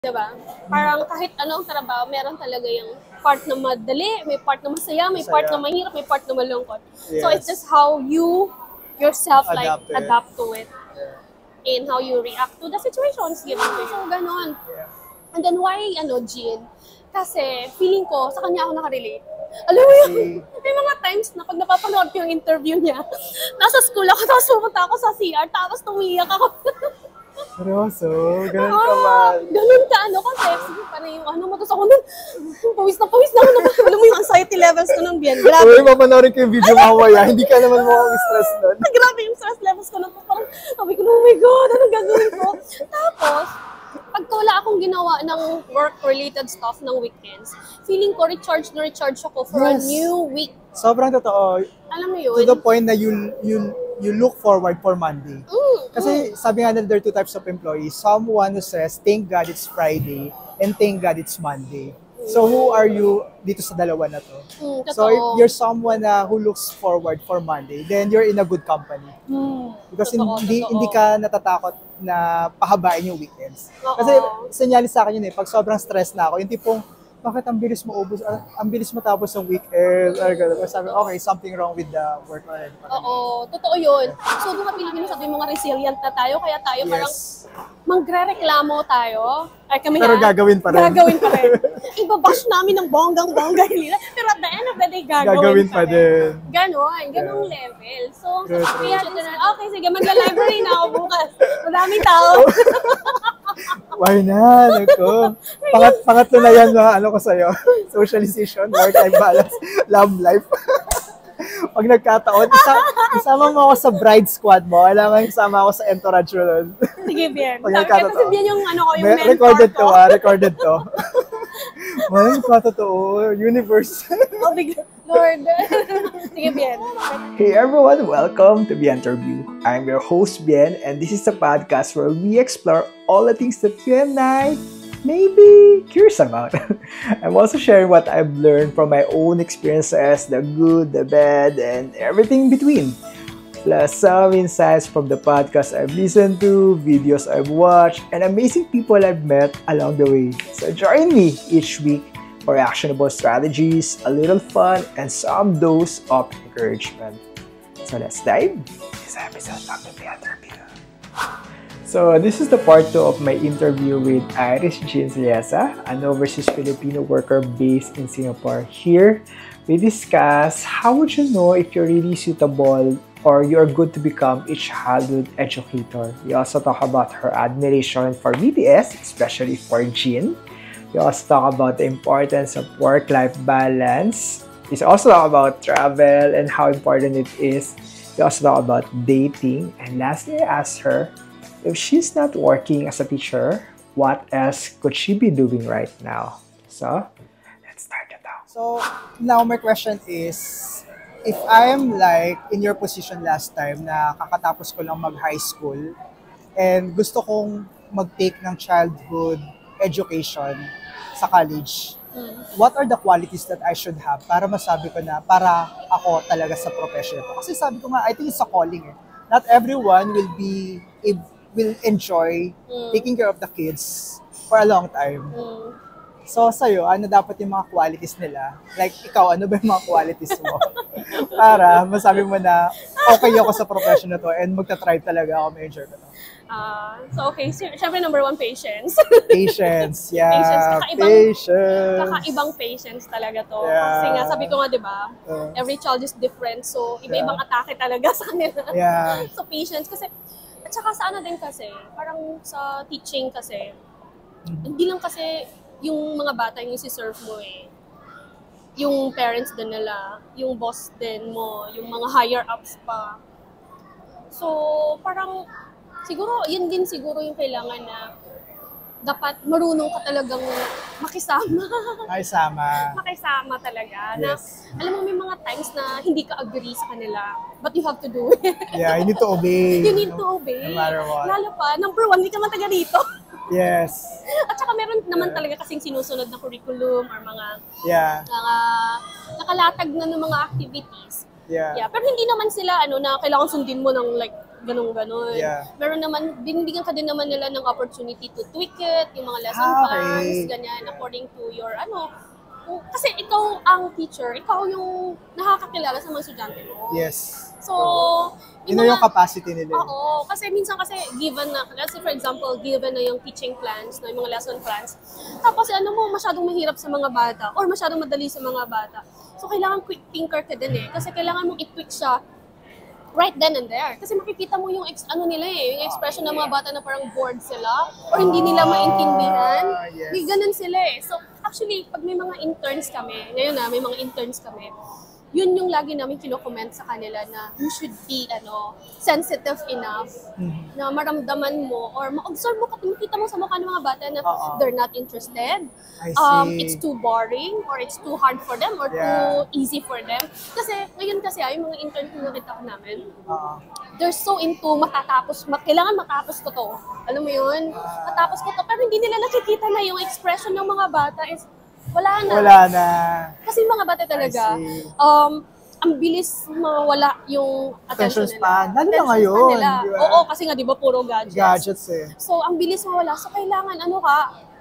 Diba? Parang kahit anong trabaho, meron talaga yung part na madali, may part na masaya, may part na mahirap, may part na malungkot. Yes. So it's just how you yourself adapt to it. Yeah. And how you react to the situations given to you. So ganon. Yeah. And then why Jean? Kasi feeling ko sa kanya ako nakarelate. Alam mo yun, may mga times na pag napapanood ko yung interview niya, nasa school ako, tapos pumunta ako sa CR, tapos tumiyak ako. Seryoso? Ganun ka ba? Ganun ka, kasi sige pa na yung tapos ako nun, pawis na ako, alam mo yung anxiety levels ko nun, Bien, grabe. Uy, mapanoorin ko yung video mamaya, hindi ka naman mukhang stress nun. Grabe yung stress levels ko nun, parang sabi ko, oh my God, anong gagawin ko? Tapos, pagka wala akong ginawa ng work-related stuff ng weekends, feeling ko recharge ako for a new week. Sobrang totoo. Alam mo yun? To the point na you look forward for Monday. Kasi sabi nga nila, there are two types of employees. Someone who says, thank God it's Friday, and thank God it's Monday. So who are you dito sa dalawa na to? So if you're someone who looks forward for Monday, then you're in a good company. Because hindi ka natatakot na pahabain yung weekends. Kasi senyalis sa akin yun pag sobrang stress na ako, yung tipong, bakit ang bilis mo ubos, ang bilis matapos ng weekend, sabi, okay, something wrong with the work already. Oo, totoo yun. So, mga Pilipino, sabi mo nga resilient na tayo, kaya tayo parang magre-reklamo tayo. Pero gagawin pa rin. Ibabash namin ng bonggang-bongga nila. Pero at the end of the day, gagawin pa rin. Ganong level. So, kaya okay, sige, magla-library na ako bukas. Madaming tao. Why na? Nako. Pangatlo na yan ko sa'yo. Socialization, work-life balance, love life. Pag nagkataon, isama mo ako sa bride squad mo. Alam mo, isama ako sa entourage mo nun. Sige, Bien. Kasi Bien yung yung mentor recorded ko. Recorded to. Man, patotoo. Universe. Oh, big Lord. Sige, Bien. Hey everyone, welcome to Bienterview. I'm your host, Bien, and this is a podcast where we explore all the things that you and I may be curious about. I'm also sharing what I've learned from my own experiences, the good, the bad, and everything in between. Plus some insights from the podcasts I've listened to, videos I've watched, and amazing people I've met along the way. So join me each week for actionable strategies, a little fun, and some dose of encouragement. So let's dive into this episode of the Bienterview. So this is the part 2 of my interview with Iris Jean Zaliesa, an overseas Filipino worker based in Singapore. Here, we discuss how would you know if you're really suitable or you're good to become a childhood educator. We also talk about her admiration for BTS, especially for Jean. We also talk about the importance of work-life balance. We also talk about travel and how important it is. We also talk about dating. And lastly, I asked her, if she's not working as a teacher, what else could she be doing right now? So, let's start it out. So, now my question is, if I am like in your position last time na kakatapos ko lang mag-high school and gusto kong mag-take ng childhood education sa college, what are the qualities that I should have para masabi ko na para ako talaga sa profession ito? Kasi sabi ko nga, I think it's a calling. Not everyone will enjoy taking care of the kids for a long time. So, sa'yo, ano dapat yung mga qualities nila? Like, ikaw, ano ba yung mga qualities mo? Para masabi mo na, okay ako sa profession na to and magta-try talaga ako, ma-enjoy ko to. Okay, syempre number 1, patience. Patience, yeah. Kakaibang patience talaga to. Yeah. Kasi nga, sabi ko nga, di ba, every child is different. So, iba-ibang atake talaga sa kanila. Yeah. So, patience. Kasi, at saka sa ano din kasi, parang sa teaching kasi, hindi lang kasi yung mga bata yung isi-serve mo yung parents din nila, yung boss din mo, yung mga higher ups pa. So, parang, siguro, yun din siguro yung kailangan na dapat marunong ka talagang makisama. Makisama talaga. Yes. Na, alam mo, may mga times na hindi ka agree sa kanila, but you have to do it. Yeah, you need to obey. You need to obey. No matter what. Lalo pa, number 1, hindi ka man taga dito. Yes. At saka meron naman talaga kasing sinusunod na curriculum or mga nakalatag na ng mga activities. Yeah. Pero hindi naman sila na kailangan sundin mo ng like ganun-ganon. Yeah. Meron naman, binibigyan ka din naman nila ng opportunity to tweak it, yung mga lesson plans, ganyan, according to your, kasi ikaw ang teacher, ikaw yung nakakakilala sa mga estudyante mo. Yes. So, Yung capacity nila. Oo, kasi minsan given na, let's say for example, given na yung teaching plans, na yung mga lesson plans, tapos masyadong mahirap sa mga bata or masyadong madali sa mga bata. So, kailangan quick thinker ka din kasi kailangan mong i-tweak siya right then and there. Kasi makikita mo yung yung expression ng mga bata na parang bored sila or hindi nila maintindihan. Yes. May ganun sila So, actually, pag may mga interns kami, may mga interns kami, yun yung lagi namin kino-comment sa kanila na you should be sensitive enough na maramdaman mo or ma-observe mo, makita mo sa mukha ng mga bata na they're not interested. I see. It's too boring or it's too hard for them or too easy for them. Kasi ngayon yung mga intern na nakita ko namin, they're so into kailangan matapos ko to. Alam mo yun? Matapos ko to. Pero hindi nila nakikita na yung expression ng mga bata is wala na. Kasi mga bata talaga, ang bilis mawala yung attention nila. Lalo na ngayon. Oo, kasi nga di ba puro gadgets. Gadgets So, ang bilis mawala. So, kailangan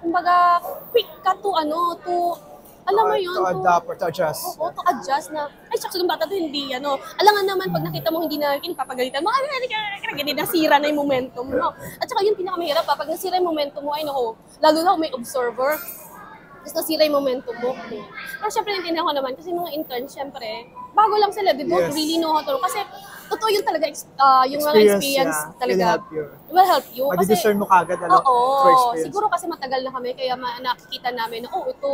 kumbaga, quick ka to alam mo yun, to adapt or to adjust. Oo, to adjust na, shucks, yung bata to hindi, alangan naman pag nakita mo hindi na papagalitan mo, ganyan, nasira na yung momentum mo. At saka yun pinakamahirap pag nasira yung momentum mo, lalo na kung may observer, tapos nasira yung momentum mo. Pero syempre, naintindihan ko naman, kasi mga interns, syempre, bago lang sila, they don't really know how to, kasi totoo yun talaga, yung mga experience talaga will help you. Madi-discern mo kagad, Siguro kasi matagal na kami, kaya nakikita namin na, ito,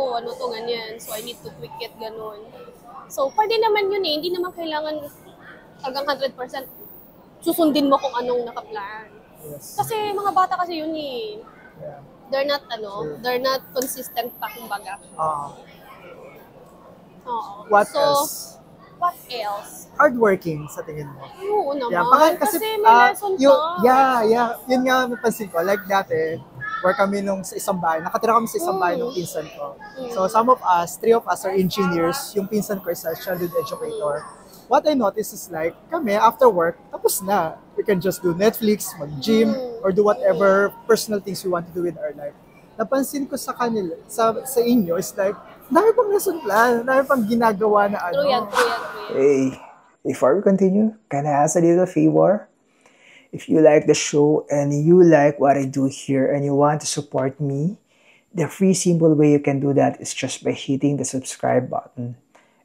ganyan, so I need to tweak it, ganun. So, pwede naman yun hindi naman kailangan hanggang 100% susundin mo kung anong nakaplan. Yes. Kasi mga bata kasi yun Yeah. They're not consistent pa, kumbaga. What else? What else? Hardworking sa tingin mo. Oo naman. Yeah, kasi may lesson pa. Yun nga napansin ko. Like dati, work kami sa isang bahay. Nakatira kami sa isang bahay ng pinsan ko. So three of us are engineers. Yung pinsan ko is a childhood educator. What I noticed is like, kami after work, tapos na. We can just do Netflix, mag-gym, or do whatever personal things we want to do with our life. Napansin ko sa kanila, sa inyo, is like, dami pang lesson plan, dami pang ginagawa na True yan. Hey, before we continue, can I ask a little favor? If you like the show and you like what I do here and you want to support me, the free simple way you can do that is just by hitting the subscribe button.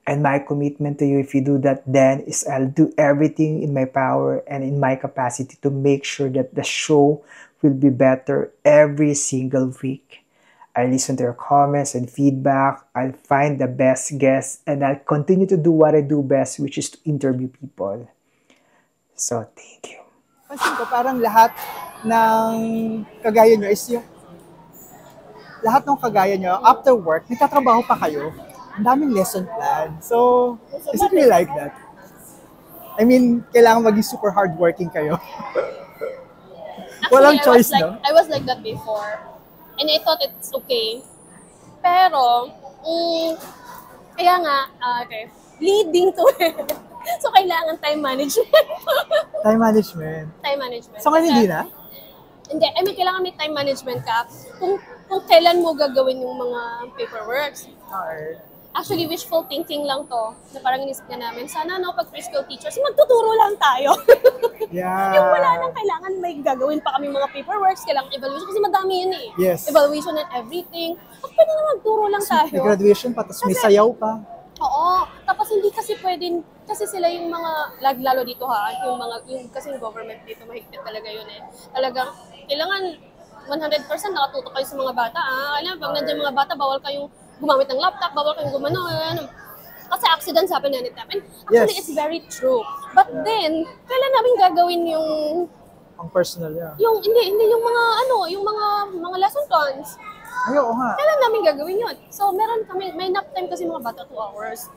And my commitment to you, if you do that, then is I'll do everything in my power and in my capacity to make sure that the show will be better every single week. I listen to your comments and feedback. I'll find the best guests and I'll continue to do what I do best, which is to interview people. So, thank you. Pansin ko, parang lahat ng kagaya nyo is after work, nagtatrabaho pa kayo. Ang daming lesson plan. So, is it really like that? I mean, kailangan maging super hardworking kayo. Walang choice, no? I was like that before. And I thought it's okay. Pero, kaya nga, leading to it. So, kailangan time management. Time management. Time management. So, ngayon hindi na? Hindi. I mean, kailangan may time management ka kung kailan mo gagawin yung mga paperworks. Okay. Actually, wishful thinking lang to. Na parang inisip na namin, sana pag preschool teachers, magtuturo lang tayo. Yeah. Yung wala nang kailangan, may gagawin pa kami mga paperworks, kailangan evaluation, kasi madami yun Yes. Evaluation and everything. At pwede na magturo lang tayo. May graduation pa, tapos may sayaw pa. Oo. Tapos hindi kasi pwedeng, kasi sila yung mga, lalo dito kasi yung government dito, mahigpit talaga yun Talagang, kailangan 100% nakatutok kayo sa mga bata. Alam, pag nandiyan mga bata, bawal kayong gumamit ng laptop, bawal kayong gumano. Kasi accidents happen anytime. And actually, It's very true. But then, kailan namin gagawin yung... Ang personal, yeah. Hindi yung mga lesson plans. Ay, oo nga. Kailan namin gagawin yun? So, may nap time kasi mga bata, 2 hours.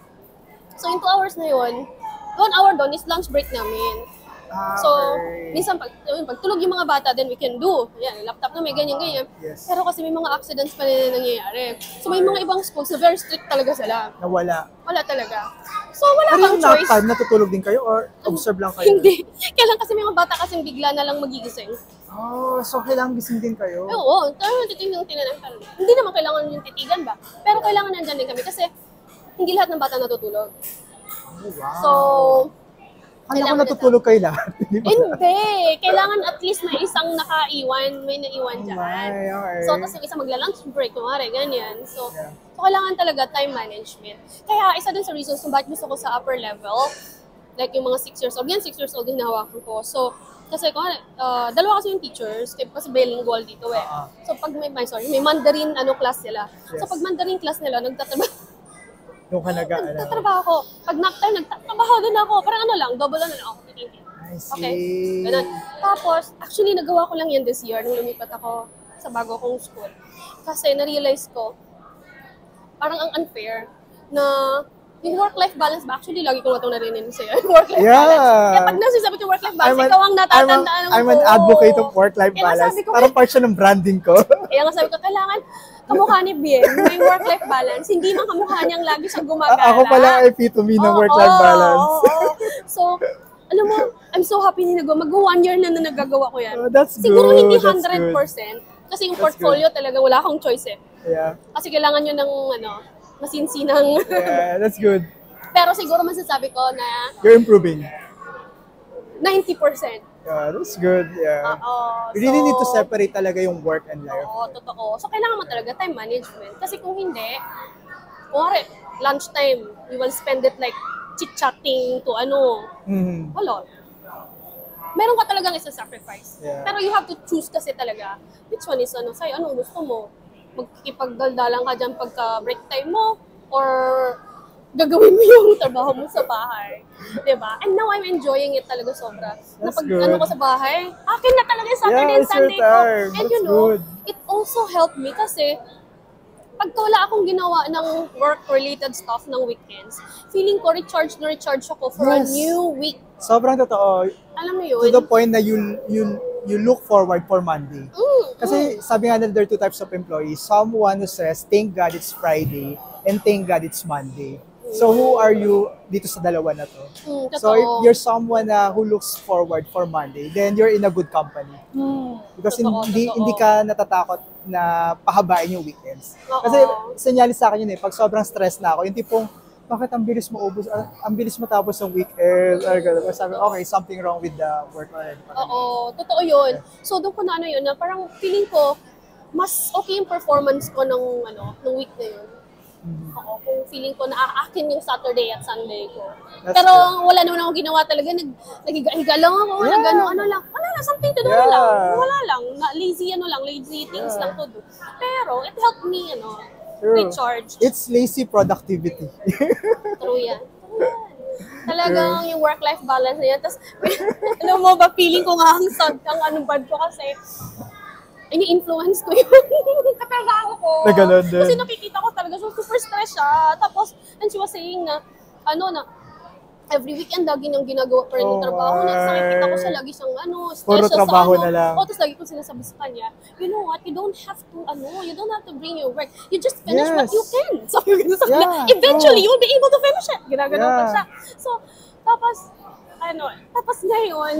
So, yung 2 hours na yun, 1 hour doon is lunch break namin. So, minsan pag tulog yung mga bata, then we can do. Yan, laptop na may ganyan-ganyan. Yes. Pero kasi may mga accidents pa na nangyayari. So, may mga ibang schools na very strict talaga sila. Nawala. Wala talaga. So, wala Pero kang yung nap choice. time, natutulog din kayo or observe lang kayo? Hindi. Kailan kasi may mga bata kasing bigla na lang magigising. Oh, so kailangan gising din kayo? Oo, talagang titigan tinanong. Hindi naman kailangan yung titigan ba? Pero kailangan nandyan din kami kasi hindi lahat ng bata natutulog. Oh, wow. So, Kaya ko kailangan natutulog kayo lahat. Hindi ba? hindi. Kailangan at least may isang nakaiwan, may naiwan dyan. Okay. So, tapos yung isa magla-lunch break, kumari, ganyan. So, Yeah. so, kailangan talaga time management. Kaya, isa din sa reasons kung bakit gusto ko sa upper level, like yung mga 6 years old, yan 6 years old din nahawakan ko. So, kasi dalawa kasi yung teachers, kasi bilingual dito eh. So, pag may Mandarin class sila. So, Yes. pag Mandarin class nila, Doon ka nagtatrabaho ako. Pag nap time, nagtatrabaho din ako. Parang double I see. Okay. Ganun. Tapos, actually, nagawa ko lang yan this year nung lumipat ako sa bago kong school. Kasi na-realize ko, parang ang unfair na yung work-life balance ba? Actually, lagi ko na itong narinig sa'yo. Work-life balance. Kaya pag nasasabi ko work-life balance, ikaw ang natatandaan ko. I'm an advocate of work-life Kaya nga balance. sabi ko, Parang part siya ng branding ko. Kaya nga sabi ko, kailangan kamukha ni Bien, may work-life balance. Hindi man kamukha niyang lagi siyang gumagala. Ako pala ang epitome ng work-life balance. Oo. So, alam mo, I'm so happy na mag-1 year na nagagawa ko yan. Oh, that's Siguro good. hindi That's 100%. good. Kasi yung That's portfolio talaga, wala akong choice eh. Yeah. Kasi kailangan nyo ng, masinsinang. Yeah, that's good. Pero siguro masasabi ko na You're improving. 90%. Yeah, that's good. Yeah. Oo. You really So, need to separate talaga yung work and life. Oo, totoo. So, kailangan mo talaga time management. Kasi kung hindi, kunwari, lunchtime, you will spend it like chit-chatting to Mhm. wala. Meron ka talagang isa-sacrifice. Yeah. Pero you have to choose kasi talaga which one is sa'yo, anong gusto mo. Magkikipagdaldalan ka dyan pagka break time mo or gagawin mo yung trabaho mo sa bahay. Diba? And now I'm enjoying it talaga sobra. Na That's pag good. ko sa bahay, akin na talaga yung Saturday Yeah, and it's your Sunday ko. time. And That's good. it also helped me kasi pagka wala akong ginawa ng work-related stuff ng weekends, feeling ko recharge ako for a Yes. new week. Sobrang totoo. Alam mo yun? To the point na you look forward for Monday. Kasi sabi nga nila, there are two types of employees. Someone who says, thank God it's Friday, and thank God it's Monday. So who are you dito sa dalawa na to? So if Totoo. you're someone who looks forward for Monday, then you're in a good company. Because Totoo. hindi ka natatakot na pahabain yung weekends. Oo. Kasi senyalis sa akin yun pag sobrang stress na ako, yung tipong, bakit ang bilis mo ubos, ang bilis mo tapos ng weekend, or gano'n. Sabi, okay, something wrong with the work already. Oo, totoo yun. So, doon ko na yun, na parang feeling ko, mas okay yung performance ko ng week na yun. Oo, kung feeling ko na akin yung Saturday at Sunday ko. That's Pero good. wala naman ako ginawa talaga. Naghiga lang ako. Yeah. Ano lang. Wala lang, something to do Yeah. lang. Wala lang. Lazy things Yeah. lang to do. Pero it helped me, True. recharge. It's lazy productivity. True yan. Talagang yung work-life balance na yan. Tapos, alam mo ba, feeling ko nga ang bad ko kasi ini-influence ko yung katrabaho ko. Na ganun din. Kasi nakikita ko talaga, so super stress siya. Tapos, and she was saying na, every weekend lagi niyang ginagawa pa rin yung Oh trabaho. my. Tapos nakikita ko siya lagi siyang stress Puro siya trabaho sa na lang. tapos lagi ko sinasabi sa kanya, you know what, you don't have to bring your work. You just finish what Yes. you can. Sabi ko sa kanya, Yeah, eventually, true. you'll be able to finish it. Ginagano pa Yeah. siya. So, tapos ngayon,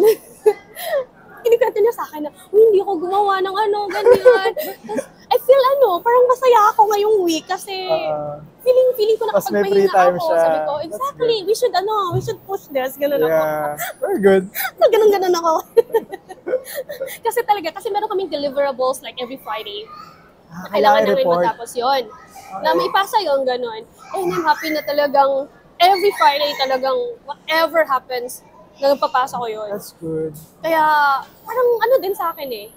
kinikwento niya sa akin na, hindi ako gumawa ng ganyan. Tapos, I feel parang masaya ako ngayong week kasi feeling ko Tapos may nakapagpahinga free time ako. siya. Sabi ko, That's exactly, we should push this. Ganun ako. Yeah, very good. So, ganun ako. kasi meron kaming deliverables like every Friday. Kailangan namin i-report. matapos yun. Na may ipasa yun, ganun. And I'm happy na talagang every Friday talagang whatever happens, nagpapasa ko yun. That's good. Kaya, parang din sa akin eh.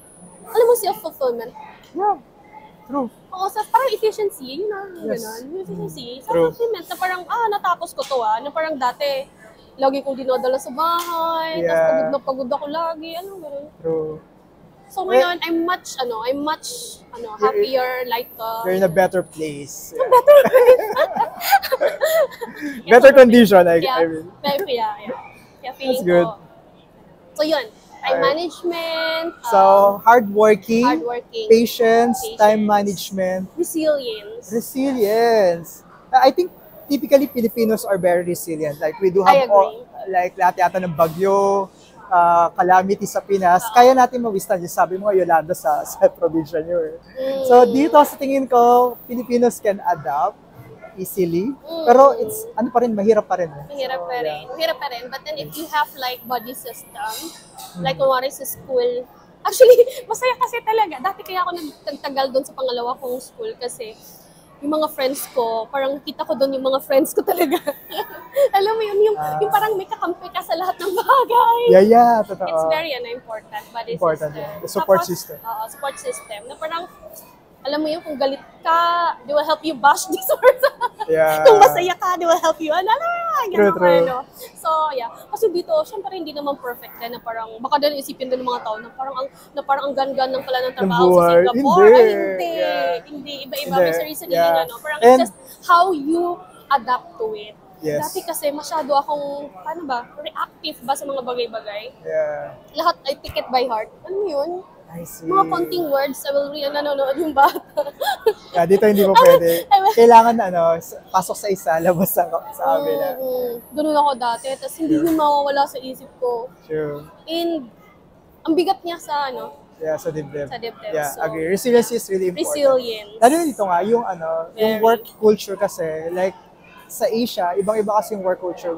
Alam mo, self-fulfillment. Yeah, true. Oo, parang efficiency, Yes. ganun. Efficiency. True. Self-fulfillment na parang, natapos ko to na parang dati, lagi kong dinadala sa bahay, Yeah. tapos pagod na pagod ako lagi, ganun. True. So ngayon, I'm much happier, You're in a better place. Yeah. better. Better condition, I Yeah, mean. yeah. Kaya feeling That's good. ko. So yun, time Alright. management, So, hardworking, hardworking, patience, time Patience. management, resilience. resilience. I think typically Filipinos are very resilient. Like we do I have agree. like lahat yata ng bagyo, calamity sa Pinas. Kaya natin mawithstand yung sabi mo Yolanda sa probinsya niyo. Eh. So dito sa tingin ko, Filipinos can adapt easily. Pero it's ano pa rin, mahirap pa rin. Eh. Mahirap pa rin. Mahirap pa rin. But then if you have like body system, like kunwari sa school, actually, masaya kasi talaga. Dati kaya ako nagtagal doon sa pangalawa kong school kasi yung mga friends ko, parang kita ko doon yung mga friends ko talaga. Alam mo yun, yung parang may kakampi ka sa lahat ng bagay. Yeah, totoo. It's very important, body Important, system. yeah. The support Tapos, system. Support system. Na parang, alam mo yun, kung galit ka, they will help you bash this or Yeah. kung masaya ka, they will help you. True. So, yeah. Kasi dito, syempre hindi naman perfect din na parang, baka din isipin din ng mga tao na parang ang gan-gan ng pala ng trabaho sa buhay. Singapore. Hindi. Ay, hindi. Yeah. Hindi. Iba-iba. Hindi. May sarili-sarili Yeah. na, no? Parang And- it's just how you adapt to it. Yes. Dati kasi masyado akong, paano ba, reactive ba sa mga bagay-bagay. Yeah. Lahat I take it by heart. Ano yun? I see. Mga konting words, I will read nanonood yung bata. Yeah, dito hindi mo pwede. Kailangan pasok sa isa, labas sa kabila. Ganun ako dati. Tapos hindi yun mawawala sa isip ko. True. And ang bigat niya sa Yeah, sa dibdib. Sa dibdib. Yeah, So, agree. Resilience is really important. resilience. Lalo na dito nga, yung yung Very. work culture kasi, like, sa Asia, ibang-iba kasi yung work culture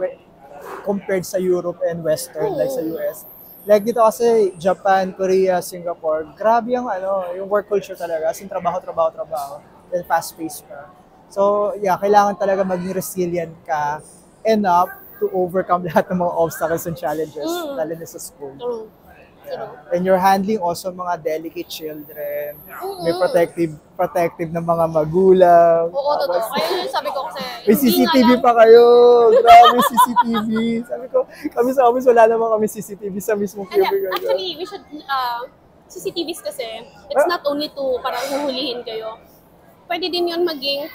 compared sa Europe and Western, like sa US. Like dito kasi, Japan, Korea, Singapore, grabe yung yung work culture talaga. As in, trabaho. And fast-paced ka. So, yeah, kailangan talaga maging resilient ka enough to overcome lahat ng mga obstacles and challenges, lalo na sa school. True. Yeah. And you're handling also mga delicate children. May protective ng mga magulang. Oo, totoo. Kaya yun sabi ko kasi, May hindi nga CCTV lang- pa kayo. Grabe CCTV. Sabi ko, kami sa office wala naman kami CCTV sa mismong And cubicle. actually, we should, CCTVs kasi, it's not only to parang huhulihin kayo. Pwede din yun maging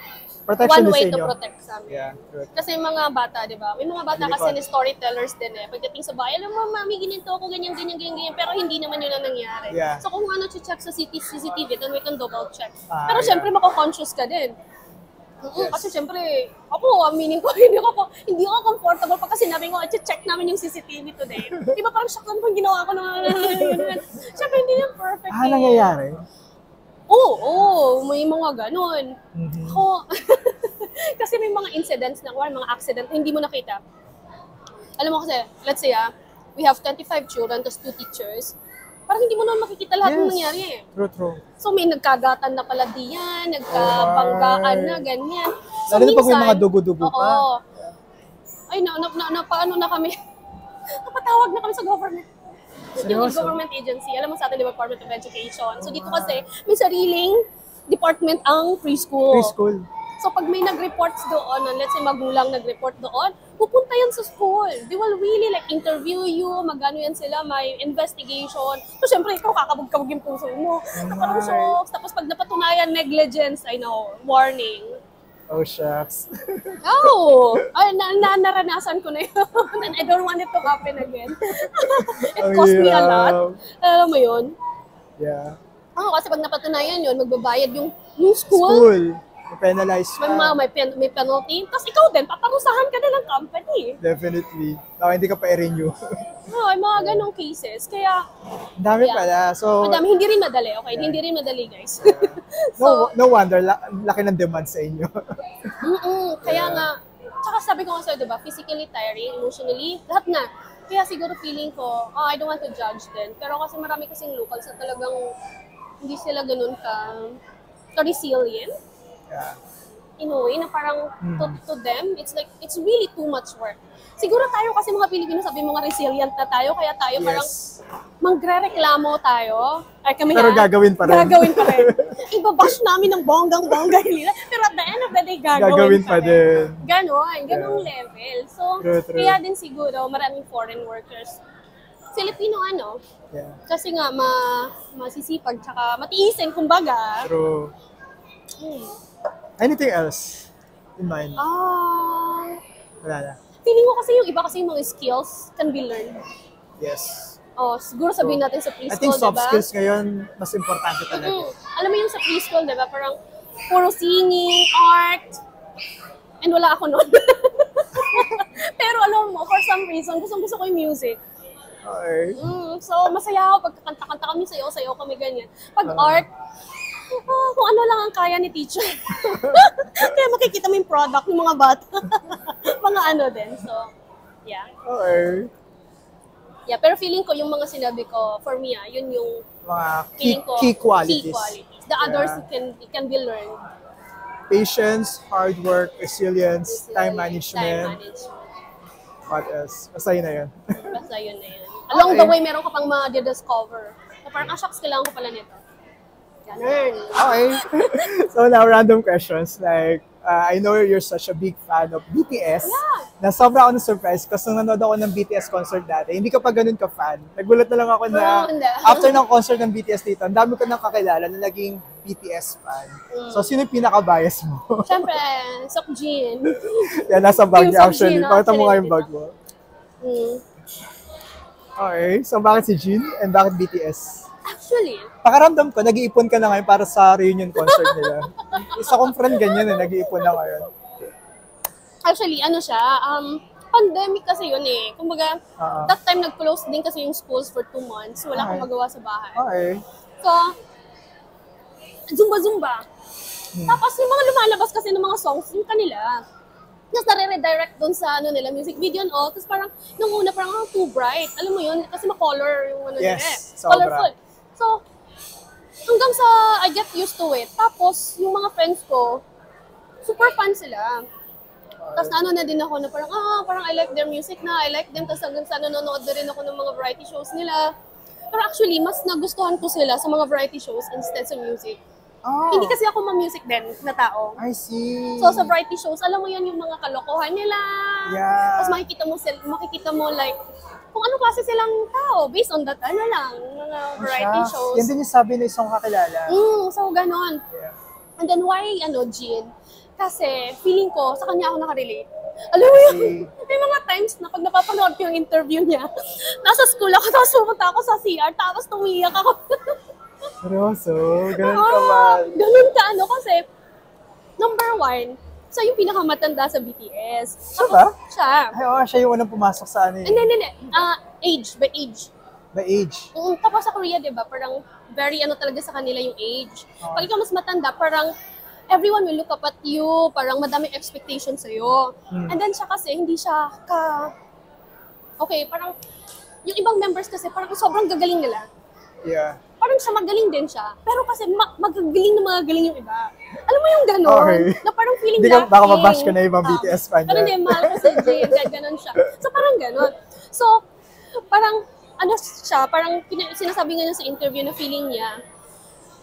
Protection one way din sa to inyo. protect sa amin. Yeah, good. Kasi mga bata, di ba? May mga bata kasi na storytellers din eh. Pagdating sa bahay, alam mo, mami, ginito ako, ganyan. Pero hindi naman yun ang nangyari. Yeah. So kung ano check sa CCTV, then we can double check. Ah, Pero yeah. syempre, mako-conscious ka din. Yes. Kasi syempre, ako, aminin ko, hindi ako comfortable pagka sinabi ko, check namin yung CCTV today. Di ba parang shock lang kung ginawa ko na syempre, hindi yung perfect. Nangyayari? Oo, may mga ganun. Mhm. Ako, kasi may mga incidents na, mga accident, hindi mo nakita. Alam mo kasi, let's say we have 25 children, tapos 2 teachers. Parang hindi mo naman makikita lahat ng nangyari eh. True. So may nagkagatan na pala diyan, nagkabanggaan na, ganyan. So Lalo na pag may mga dugo-dugo pa. Oo. Ay, paano na kami? Napatawag na kami sa government. Yung Seryoso? government agency, alam mo sa atin, Department of Education. So dito kasi, may sariling department ang preschool. Preschool. So pag may nag-reports doon, let's say magulang nag-report doon, pupunta yan sa school. They will really like interview you, magano yan sila, may investigation. So syempre ikaw kakabog-kabog yung puso mo. Parang shocks. Tapos pag napatunayan negligence, I know, warning. Oh, shucks. Oh! Ay, naranasan ko na yun. And I don't want it to happen again. It cost me a lot. Alam mo yun? Yeah. Kasi pag napatunayan yun, magbabayad yung school. School. Penalize May penalty. Tapos ikaw din, paparusahan ka na ng company. Definitely. Baka hindi ka pa i-renew. Ay, mga ganong cases. Kaya, Ang dami pala. So, madami, hindi rin madali. Okay, hindi rin madali, guys. no wonder, laki ng demand sa inyo. Kaya nga, tsaka sabi ko nga sa'yo, diba, physically tiring, emotionally, lahat nga. Kaya siguro feeling ko, I don't want to judge din. Pero kasi marami kasing locals na talagang hindi sila ganun ka-resilient. Yeah. In a way, na parang to them, it's really too much work. Siguro tayo kasi mga Pilipino, sabi mga resilient na tayo, kaya tayo parang Yes. magre-reklamo tayo. Ay, kami Pero gagawin pa rin. Gagawin pa rin. Ibabash namin ng bonggang-bongga nila. Pero at the end of the day, Gagawin pa din. Ganong level. So, True. kaya din siguro maraming foreign workers. Filipino Yeah. kasi nga masisipag, tsaka matiisin, kumbaga. True. Anything else in mind? Wala na. Feeling ko kasi yung iba kasi yung mga skills can be learned. Yes. Siguro sabihin natin sa preschool, I think soft diba? skills ngayon, mas importante talaga. Alam mo yung sa preschool, diba? Parang puro singing, art, And wala ako noon. Pero alam mo, for some reason, gusto ko yung music. Okay. So, masaya ako pag kanta-kanta kami, sayaw-sayaw kami, ganyan. Pag art, kung ano lang ang kaya ni teacher. Kaya makikita mo yung product ng mga bata. Mga ano din. So, yeah. Okay. Yeah, pero feeling ko yung mga sinabi ko, for me, yun yung Mga feeling ko, key qualities. The others, Yeah. it can be learned. Patience, hard work, resilience, time Time management. management. What else? Basta yun na yun. Basta yun na yan. Along the way, meron ka pang ma-discover. So, parang, shucks, kailangan ko pala nito. Ganun. Okay. So now, random questions. Like, I know you're such a big fan of BTS. Yeah. Na sobra ako na-surprise kasi nung nanood ako ng BTS concert dati, hindi ka pa ganun ka-fan. Nagulat na lang ako na hindi. after ng concert ng BTS dito, ang dami ko nang kakilala na naging BTS fan. So, sino yung pinaka-bias mo? Siyempre, Seokjin. Yan, nasa bag Yung niya actually. Seokjin, Pakita mo nga yung actually. bag mo. Mm. Okay. So, bakit si Jin and bakit BTS? Actually, Pakaramdam ko, nag-iipon ka na ngayon para sa reunion concert nila. Isa kong friend ganyan nag-iipon na ngayon. ano siya, pandemic kasi yun eh. Kumbaga, that time nag-close din kasi yung schools for 2 months. Wala akong Okay. magawa sa bahay. Okay. So, Zumba. Tapos yung mga lumalabas kasi ng mga songs, yung kanila. Tapos nare-redirect doon sa nila, music video and all. Tapos parang, nung una parang too bright. Alam mo yun, kasi ma-color yung nila Yes, eh. sobra. Colorful. So, hanggang sa I get used to it. Tapos, yung mga friends ko, super fan sila. Tapos na din ako na parang I like their music na, I like them. Tapos hanggang sa nanonood na rin ako ng mga variety shows nila. Pero actually, mas nagustuhan ko sila sa mga variety shows instead sa music. Oh, Hindi kasi ako ma-music din na tao. I see. So sa variety shows, alam mo yan yung mga kalokohan nila. Yeah. Tapos makikita mo like, kung ano klase silang tao based on that, mga variety Siya. shows. Yan din yung sabi na isang kakilala. So ganon. Yeah. And then why, Jin? Kasi feeling ko, sa kanya ako nakarelate. Alam mo yun, may mga times na pag napapanood ko yung interview niya, nasa school ako, tapos pumunta ako sa CR, tapos tumiyak ako. Seryoso? Ganun ka ba? Ganun ka, kasi, number 1, siya yung pinakamatanda sa BTS. Siya ba? Siya. Ay, siya yung unang pumasok sa ano eh. Hindi. By age. By age. Tapos sa Korea, di ba, parang very talaga sa kanila yung age. Pag ikaw mas matanda, parang everyone will look up at you, parang madaming expectation sa'yo. And then siya kasi, hindi siya okay, parang, yung ibang members kasi, parang sobrang gagaling nila. Yeah. Parang siya magaling din siya. Pero kasi magagaling na magagaling yung iba. Alam mo yung gano'n? Okay. Na parang feeling Hindi ka, baka mabash ka na yung mga BTS fan Pero hindi, niya. mahal ko si Jin, gano'n siya. So parang gano'n. So, parang, siya, parang sinasabi nga niya sa interview na feeling niya,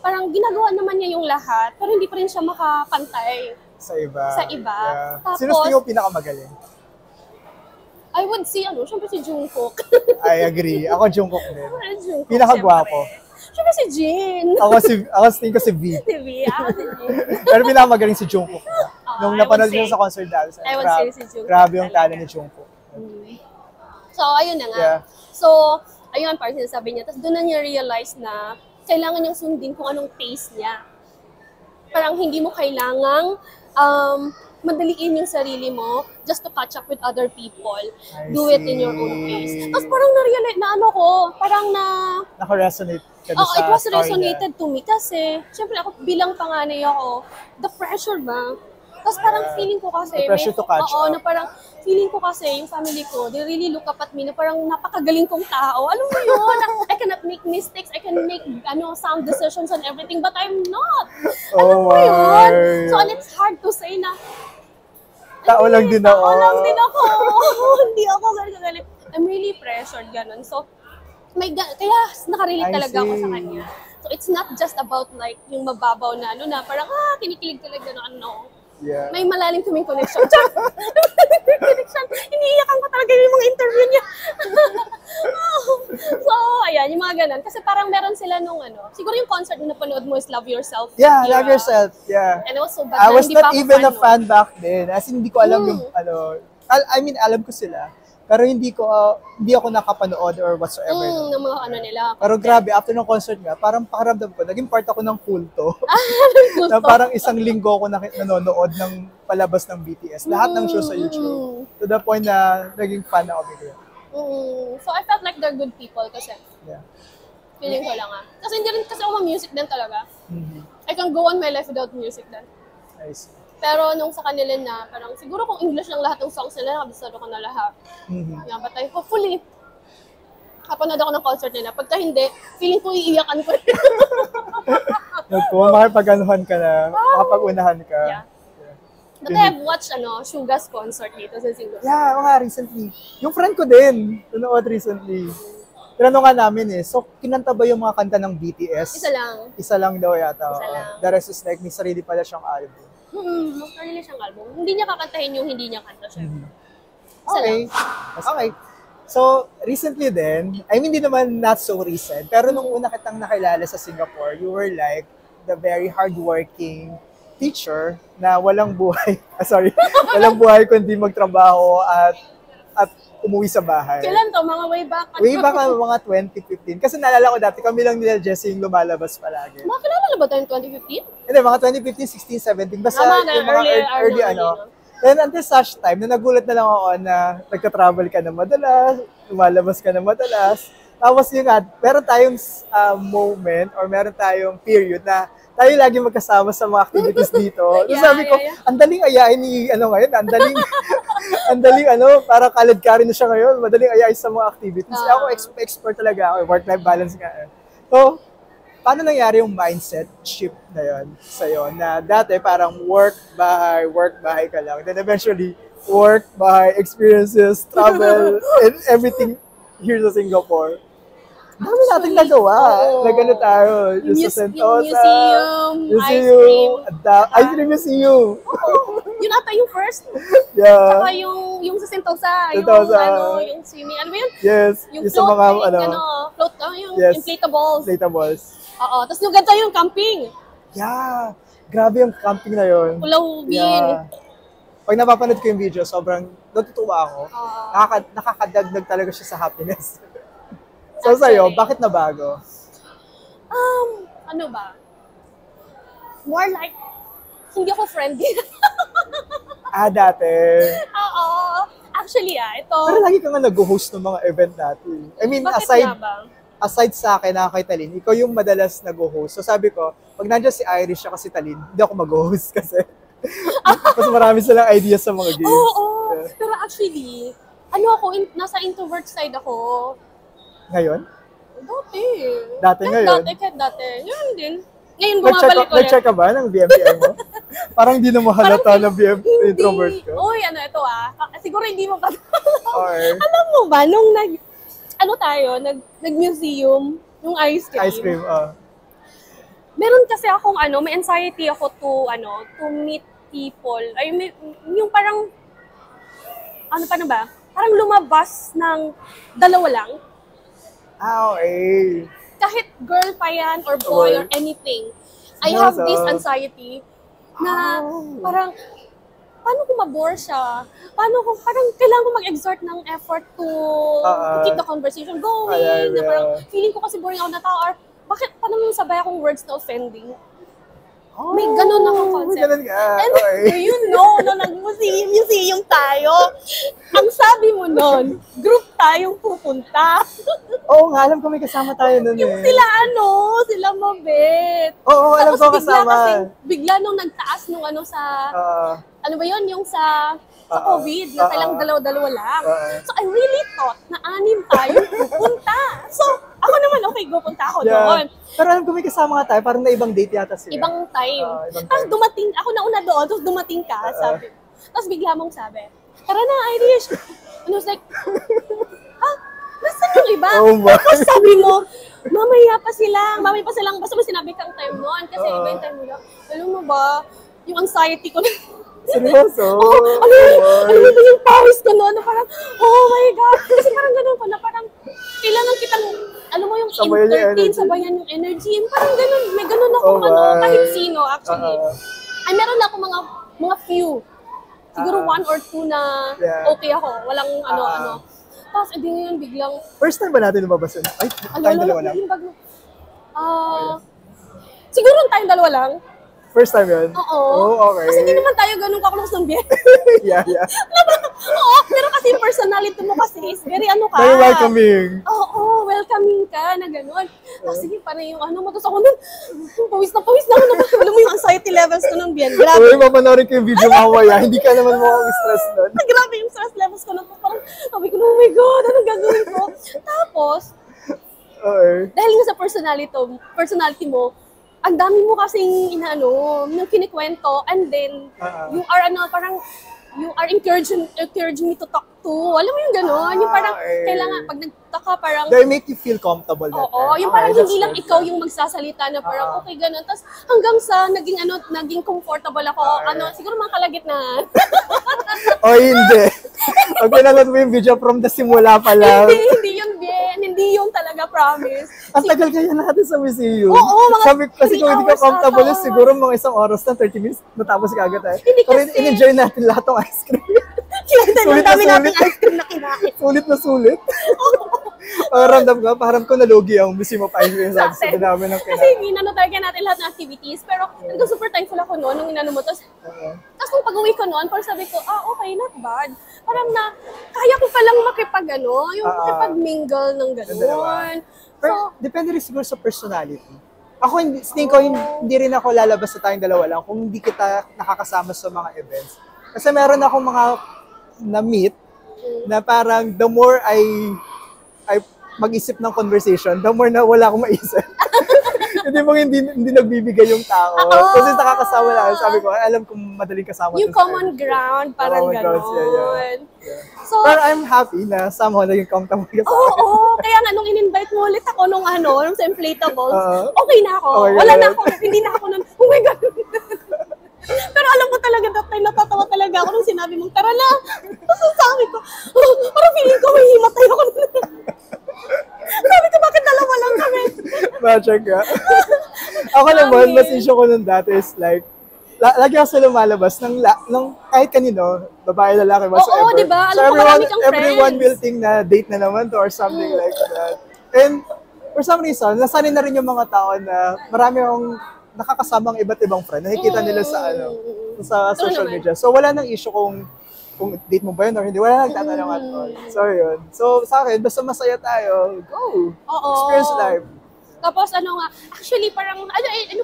parang ginagawa naman niya yung lahat, pero hindi pa rin siya makapantay Sa iba. sa iba. Yeah. Tapos, Sino tingin mo pinakamagaling? I would say, syempre si Jungkook. I agree. Ako Jungkook din. Jungkook, Pinakagwapo. Syempre si Jin. Ako tingin ko si V. Si V, ako si Jin. Pero pinakamagaling si Jungkook. Nung I would napanood say- ko sa concert dati. I would say si Jungkook Grabe yung talaga. talent ni Jungkook. So, ayun na nga. Yeah. So, ayun parang sinasabi niya. Tapos doon na niya realize na kailangan niyang sundin kung anong taste niya. Parang hindi mo kailangang madaliin yung sarili mo just to catch up with other people. I Do it in your own see. pace. Tapos parang na-realize na parang Naka-resonate ka doon sa it was story resonated to me kasi syempre ako bilang panganay ako, the pressure ba? Tapos parang feeling ko kasi, The pressure to catch up. na parang feeling ko kasi yung family ko, they really look up at me na parang napakagaling kong tao. Alam mo yun, I cannot make mistakes, I can make sound decisions on everything, but I'm not. Alam mo yun? So, and it's hard to say na, Tao lang din ako. Tao lang din ako. Hindi ako galit. I'm really pressured, ganun. So, kaya nakarelate I talaga ako sa see. kanya. So, it's not just about like yung mababaw na na parang kinikilig talaga na Yeah. May malalim kaming connection. Connection. Iniiyakan ko talaga yung mga interview niya. So, ayan, yung mga ganun. Kasi parang meron sila nung siguro yung concert na napanood mo is Love Yourself. Yeah, Era. Love Yourself. Yeah. And it was so I bad na was hindi pa not ako even a nun. fan back then. As in, hindi ko alam yung, I mean, alam ko sila. Pero hindi ako nakapanood or whatsoever. Ng mga ano nila. Pero grabe, after ng concert nga, parang pakiramdam ko, naging part ako ng kulto. Na Gusto. parang isang linggo ako nanonood ng palabas ng BTS. Lahat ng shows sa YouTube. To the point na naging fan ako bigla. So I felt like they're good people kasi. Yeah. Feeling ko lang Kasi hindi rin kasi ako music din talaga. Mhm. I can go on my life without music din. I see. Pero nung sa kanila na, parang siguro kung English lang lahat ng songs nila, nakabisado ko na lahat. Mhm. Yeah, but hopefully, kapanood ako ng concert nila. Pagka hindi, feeling ko iiyakan ko. Kung makipag-anuhan ka na, makapag-unahan ka. Yeah. But I have watched Suga's concert dito sa Singapore. Yeah, recently. Yung friend ko din, nanood recently. Tinanong nga namin so kinanta ba yung mga kanta ng BTS? Isa lang. Isa lang daw yata. Isa lang. The rest is like, may sarili pala siyang album. Mas sarili siyang album. Hindi niya kakantahin yung hindi niya kanta siya. Okay. Okay. So, recently din, I mean, hindi naman not so recent, pero nung una kitang nakilala sa Singapore, you were like the very hardworking teacher na walang buhay. Walang buhay kundi magtrabaho at umuwi sa bahay. Kailan to? Mga way back? Way back mga 2015. Kasi naalala ko dati, kami lang nila Jessie yung lumalabas palagi. Makakilala na ba tayo 2015? Hindi, mga 2015, 16, 17. Basta Tama na, yung mga early no? Then until such time, na nagulat na lang ako na nagka-travel ka na madalas, lumalabas ka na madalas. Tapos yun nga, meron tayong moment or meron tayong period na tayo lagi magkasama sa mga activities dito. So sabi ko, ang daling ayain ni ngayon, ang daling para kalad ka rin na siya ngayon, madaling ayain sa mga activities. Ako expert talaga ako, work-life balance nga. So, paano nangyari yung mindset shift na yun sa'yo? Na dati parang work, bahay ka lang. Then eventually, work, bahay, experiences, travel, and everything here sa Singapore. Dami natin nagawa. Nagano tayo. Yung sa Sentosa. Museum, ice cream. Ice cream museum. Yun ata yung first. Yeah. Saka yung sa Sentosa. Sentosa. Yung swimming. Ano ba yun? Yes. Yung sa float, mga, float, yung yes. inflatables. Inflatables. Oo. Tapos yung ganda yung camping. Yeah. Grabe yung camping na yun. Kulawin. Yeah. Pag napapanood ko yung video, sobrang natutuwa ako. Nakakadagdag talaga siya sa happiness. So sa'yo, bakit nabago? Ano ba? More like, hindi ako friendly. Dati. Oo. Actually, ito. Pero lagi ka nga nag-host ng mga event natin. I mean, Bakit nga ba? aside sa akin, kay Talin, ikaw yung madalas nag-host. So sabi ko, pag nandiyan si Irish siya kasi Talin, hindi ako mag-host kasi mas marami silang ideas sa mga games. Oo. Yeah. Pero actually, nasa introvert side ako. Ngayon? Dati ngayon? Kahit dati. Ngayon din. Ngayon bumabalik ulit. Nag-check ka ba ng BMTI mo? Parang hindi na mahalata na introvert ka. Uy, ito siguro hindi mo pa. Or, Alam mo ba, nung nag-museum, yung ice cream. ice cream, Meron kasi akong may anxiety ako to meet people. Yung parang, paano ba? Parang lumabas ng dalawa lang. Okay. Kahit girl pa yan or boy or anything, I have this anxiety na parang, paano kung mabore siya? Parang kailangan ko mag-exert ng effort to keep the conversation going. Na parang feeling ko kasi boring ako na tao or paano mo sabay akong words na offending? May ganun akong concept. May ganun ka. And you know, nag-museum tayo. Ang sabi mo nun, group tayong pupunta. Oo nga, alam ko may kasama tayo nun Yung sila Mabet. Oo, alam ko kasama. Bigla nung nagtaas nung sa, ano ba yun, yung sa COVID, na kailang dalawa-dalawa lang. So I really thought na 6 tayong pupunta. So, ako naman, okay, pupunta ako doon. Pero alam ko may kasama nga tayo, parang na ibang date yata sila. Ibang time. Tapos dumating, ako nauna doon, tapos dumating ka, sabi. Tapos bigla mong sabi, tara na, Irish. And I was like, nasaan yung iba? Tapos sabi mo, mamaya pa silang, basta may sinabi kang time noon, kasi iba yung time mo lang. Alam mo ba, yung anxiety ko na, seryoso? Ano ba yung pawis ko noon? Parang, oh my God. Kasi parang ganun ko na parang, kailangan kitang, alam mo yung entertain, sabayan yung energy. Parang ganun, may ganun ako kahit sino actually. Ay, meron na ako mga few. Siguro 1 or 2 na okay ako. Walang Tapos, edi ngayon biglang, First time ba natin lumabas yun? Ay, tayong dalawa lang. yung bag mo. Siguro tayong dalawa lang. First time yun? Oo. Oh, okay. Kasi hindi naman tayo ganun kaklose ng biyan. yeah. Oo, pero kasi yung personality mo kasi is very ano ka. Very welcoming. Oo, welcoming ka na gano'n. Tapos sige, parang yung ano mo, tapos ako nun, pawis na ako. Alam mo yung anxiety levels ko nun, Bien. Grabe. Uy, mapanoorin ko yung video mamaya. Hindi ka naman mukhang stress nun. Grabe yung stress levels ko nun. Parang sabi ko, oh my God, anong gagawin ko? Tapos, dahil nga sa personality mo, ang dami mo kasing inaano, nung kinikwento, and then, you are parang, you are encouraging me to talk to. Alam mo yung gano'n? Yung parang, kailangan, pag nagtaka, parang, They make you feel comfortable. oo, yung parang hindi lang ikaw yung magsasalita na parang, okay, gano'n. Tapos, hanggang sa, naging comfortable ako, siguro mga kalagitnaan. O hindi. Pag pinanood mo yung video from the simula pa lang. Hindi yun, Bien. Hindi yun talaga, promise. Ang tagal kaya natin sa museum. Oo, mga Sabi ko, kasi 3 kung hindi ka hours comfortable, ata. siguro mga isang oras na, 30 minutes, natapos ka agad. Hindi Pero kasi- in-enjoy natin lahat ng ice cream. Kinanta Sulit yung na dami nating sulit. ice cream na kinain. Sulit na sulit. Parang ko nalugi ang museum of ice cream sa dami ng Kasi kinain. inano talaga natin lahat ng activities. Pero talagang super thankful ako noon nung inano mo. Tapos nung pag-uwi ko noon, parang sabi ko, okay, not bad. Parang kaya ko palang yung makipag-mingle ng gano'n. Pero depende rin siguro sa personality. Ako, tingin ko, hindi rin ako lalabas sa tayong dalawa lang kung hindi kita nakakasama sa mga events. Kasi meron akong mga na-meet na parang the more I mag-isip ng conversation, the more na wala akong maisip. hindi nagbibigay yung tao. Kasi nakakasama lang. Sabi ko, alam kong madaling kasama. Yung common ground, parang gano'n. Yeah. So, Pero I'm happy na somehow naging comfortable ka sa akin. oo, kaya nga nung in-invite mo ulit ako nung sa inflatables, okay na ako. Okay, Wala na good. ako, hindi na ako nun, oh my God. Pero alam ko talaga, that time natatawa talaga ako nung sinabi mong, tara na. Tapos sabi ko, parang feeling ko may himatay ako. Sabi ko, bakit dalawa lang kami? Magic ka. Ako naman, mas issue ko nun dati is like, lagi ako sa lumalabas ng kahit kanino, babae, lalaki, whatsoever. Oo, diba? Alam So ko marami kang everyone friends. will think na date na naman to or something like that. And for some reason, nasanay na rin yung mga tao na marami akong nakakasamang iba't ibang friend. Nakikita nila sa social media. So wala nang issue kung date mo ba yun or hindi. Wala nang tatanong at all. So yun. So sa akin, basta masaya tayo, go! Oo. Experience life. Tapos actually parang,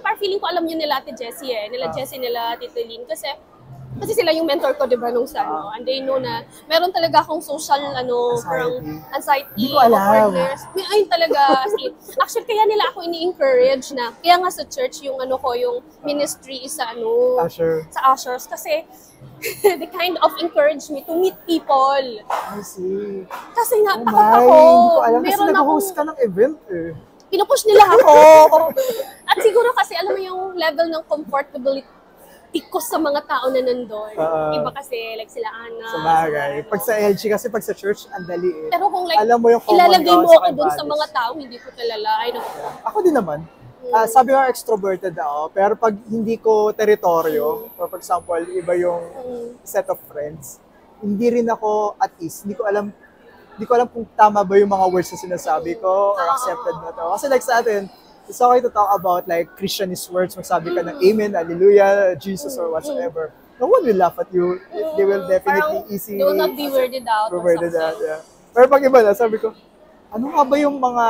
parang feeling ko alam nyo nila Ate Jessie nila Jessie, nila Tito Lynn, kasi sila yung mentor ko, di ba, nung sa and they know na meron talaga akong social, parang anxiety. Hindi ko alam. Awkwardness. Ayun talaga, actually, kaya nila ako ini-encourage na, kaya nga sa church, yung yung ministry is sa ushers, kasi they kind of encourage me to meet people. I see. Kasi nga, takot My, ako. hindi ko alam kasi Meron nag-host akong- ka ng event eh. Pinupush nila ako. At siguro kasi, alam mo yung level ng comfortability ko sa mga tao na nandun. Iba kasi, like sila Ana. Sa bagay. Pag sa LG kasi, pag sa church, ang dali eh. Pero kung like, Alam mo yung common ilalagay mo ground ako dun sa values. mga tao, hindi ko kilala. I don't know. Ako din naman. Sabi ko extroverted ako, pero pag hindi ko teritoryo, or for example, iba yung set of friends, hindi rin ako at ease. Hindi ko alam kung tama ba yung mga words na sinasabi ko or accepted na to. Kasi like sa atin, it's okay to talk about like Christianist words. Magsabi ka ng amen, hallelujah, Jesus or whatsoever. No one will laugh at you. They will definitely They will not be weirded out. Yeah. Pero pag iba na, sabi ko, ano nga ba yung mga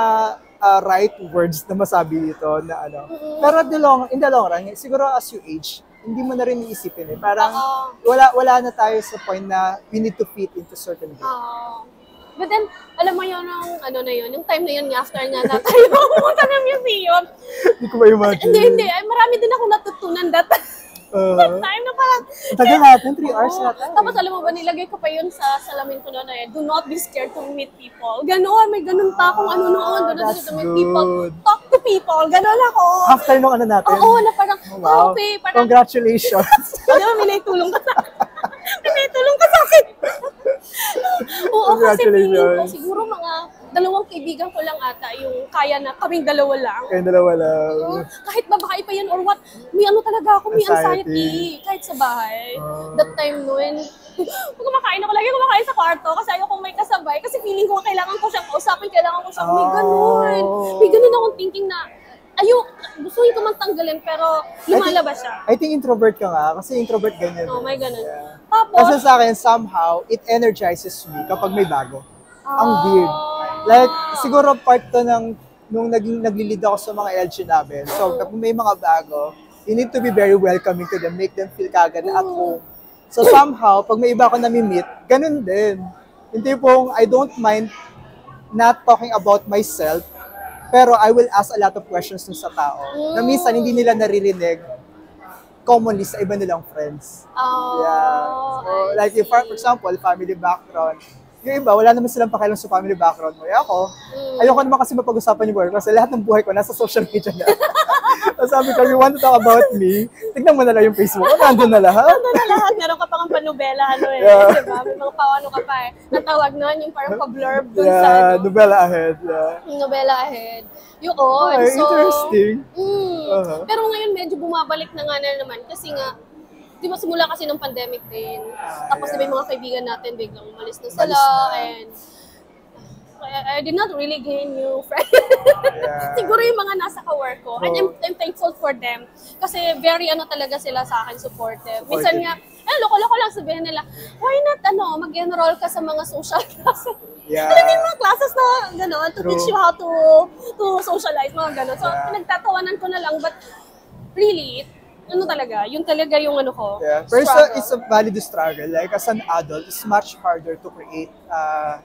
right words na masabi dito na ano? Pero in the long run, siguro as you age, hindi mo na rin iisipin eh. Parang wala na tayo sa point na we need to fit into certain group. But then, alam mo yun, yung time na yun, after nga na tayo pumunta ng museum. Hindi ko ma-imagine. Hindi. Marami din ako natutunan that time na parang, tagal natin, 3 hours na tayo. Tapos alam mo ba, nilagay ko pa yun sa salamin ko noon do not be scared to meet people. Ganon, may ganun pa akong do not be scared to meet people. Talk to people, ganon ako. After nung natin. Oo, na parang, wow. okay, parang, Congratulations. di ba, may naitulong ka sa akin. Oo, kasi feeling ko, siguro mga 2 kaibigan ko lang ata yung kaya na kaming 2 lang. Kayong dalawa lang. Kahit babae pa yan or what, may talaga ako, may anxiety. Kahit sa bahay. That time noon, Pag kumakain ako, lagi kumakain sa kwarto kasi ayoko may kasabay. Kasi feeling ko kailangan ko siyang kausapin, kailangan ko siyang may ganun. May ganun akong thinking na, gusto ko man tanggalin pero lumalabas siya. I think introvert ka nga, kasi introvert ganyan. Oh, may ganun. Yeah. Tapos, Kasi sa akin, somehow, it energizes me kapag may bago. Ang weird. Like, siguro part to ng, nung naglilid ako sa mga LG namin. So, kapag may mga bago, you need to be very welcoming to them, make them feel kagad at home. So, somehow, pag may iba ako nami-meet, ganun din. Yung tipong, I don't mind not talking about myself, pero I will ask a lot of questions dun sa tao na minsan hindi nila naririnig commonly sa iba nilang friends. Yeah. So, like, if, for example, family background, yung iba, wala naman silang pakialam sa family background mo. Ako, ayoko naman kasi mapag-usapan yung work kasi lahat ng buhay ko nasa social media na. So, sabi ko, you want to talk about me? Tignan mo na lang yung Facebook. Nandun na lahat. Nandun na lahat. Meron ka pa kang panobela, diba? May mga pawano ka pa eh. Natawag nun, yung parang pa-blurb dun sa, novela ahead. Yeah. Yung novela ahead. Yun, so, interesting. Pero ngayon medyo bumabalik na nga naman kasi nga, di ba simula kasi ng pandemic din. Tapos diba yung mga kaibigan natin biglang umalis na sila. And I did not really gain new friends. Siguro yung mga nasa ka-work ko. And I'm thankful for them. Kasi very talaga sila sa akin, supportive. Minsan nga, loko-loko lang sabihin nila, why not mag-enroll ka sa mga social classes? Yeah. Pero yung mga classes na gano'n, to teach you how to socialize, mga gano'n. So, pinagtatawanan ko na lang. But really, yun talaga yung ko. Yeah. Pero it's a valid struggle. Like, as an adult, it's much harder to create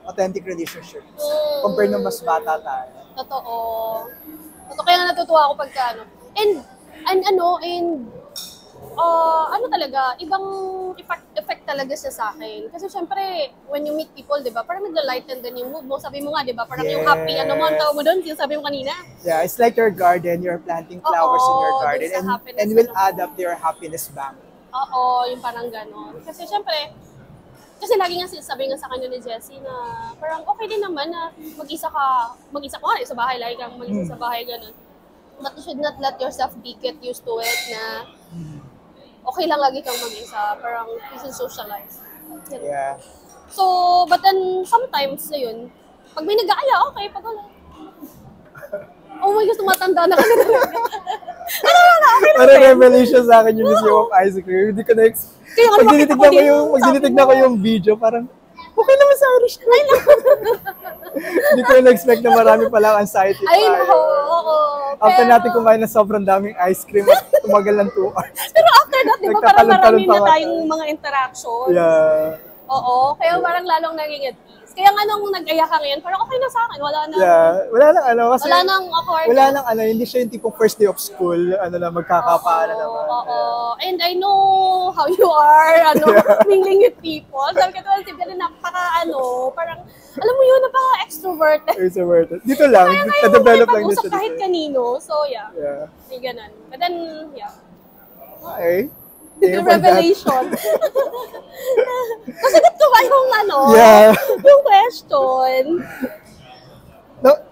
authentic relationships compared na mas bata tayo. Totoo. Kaya natutuwa ako pagka talaga, ibang effect talaga siya sa akin. Kasi syempre, when you meet people, di ba, parang nag-lighten din yung mood mo. Sabi mo nga, di ba, parang yung happy, ang tawag mo doon, sabi mo kanina. Yeah, it's like your garden, you're planting flowers in your garden, and will add up to your happiness bank. Oo, yung parang gano'n. Kasi syempre, lagi nga sabi nga sa kanya ni Jessie na parang okay din naman na mag-isa ko nga sa bahay, lagi kang mag-isa sa bahay, gano'n. But you should not let yourself get used to it na okay lang lagi kang mag-isa, parang you should socialize. Yeah. So, but then sometimes, pag may nag-aaya, okay, pag wala. Oh my gosh, tumatanda na kasi talaga. Parang revelation sa akin yung Museum of Ice Cream. Hindi ko pag tinitignan ko yung video, parang, okay naman sa Irish cream. Hindi ko na-expect na marami palang anxiety. Ay, oo. After natin kumain na sobrang daming ice cream at tumagal ng 2 hours. Pero after that, di ba parang marami na tayong mga interaction? Yeah. Oo, kaya parang lalong naging at ease. Kaya nga nung nag-aya ka ngayon, parang okay na sa akin. Wala nang kasi wala nang awkward. Wala nang hindi siya yung tipong first day of school, magkakapaala naman. Oo. And I know how you are, mingling with people. Sabi ko si Belen, parang, alam mo yun, napaka-extroverted. Extroverted. Dito lang, na-develop lang din siya. Kahit kanino, so yeah. May ganun. But then, yeah. Okay. Yung revelation. Nasagot ko ba yung yung question?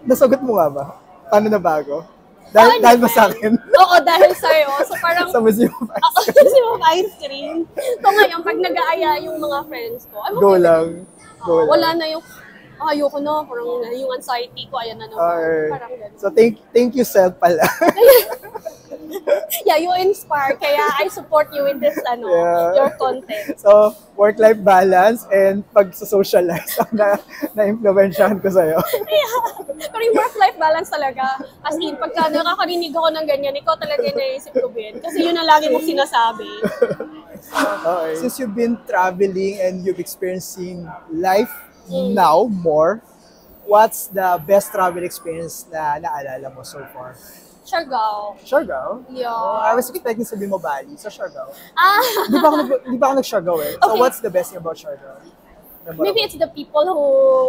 Nasagot mo nga ba? Paano na bago? Dahil ba sa akin? Oo, dahil sa'yo. So parang, sa Museum of Ice Cream. Museum of Ice Cream. So ngayon, pag nag-aaya yung mga friends ko, Go lang. Wala na yung, ayoko na, parang yung anxiety ko, ayan na naman. Parang gano'n. So thank you, self pala. Yeah, you inspire. Kaya I support you with this, your content. So, work-life balance and pag-socialize ang na-implementahan ko sa'yo. Yeah. Pero yung work-life balance talaga, as in, pagka nakakarinig ako ng ganyan, ikaw talaga naisip ko, Ben. Kasi yun ang lagi mong sinasabi. Okay. Since you've been traveling and you've experiencing life now more, what's the best travel experience na naalala mo so far? Siargao. Siargao? Yeah. I was expecting sabihin mo Bali. Sa Siargao. Di ba ako nag-Siargao eh? So what's the best thing about Siargao? Maybe it's the people who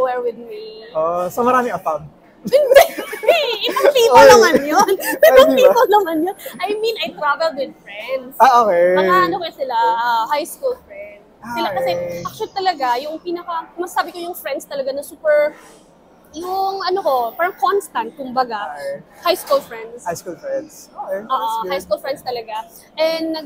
were with me. So marami afam. Hindi! Ibang people naman yun. Ibang people naman yun. I mean, I traveled with friends. Okay. Mga sila, high school friends. Sila kasi, actually talaga, yung masasabi ko yung friends talaga na super Yung ano ko, parang constant, kumbaga. Okay. High school friends. High school friends. Okay, that's Oo, good. high school friends talaga. And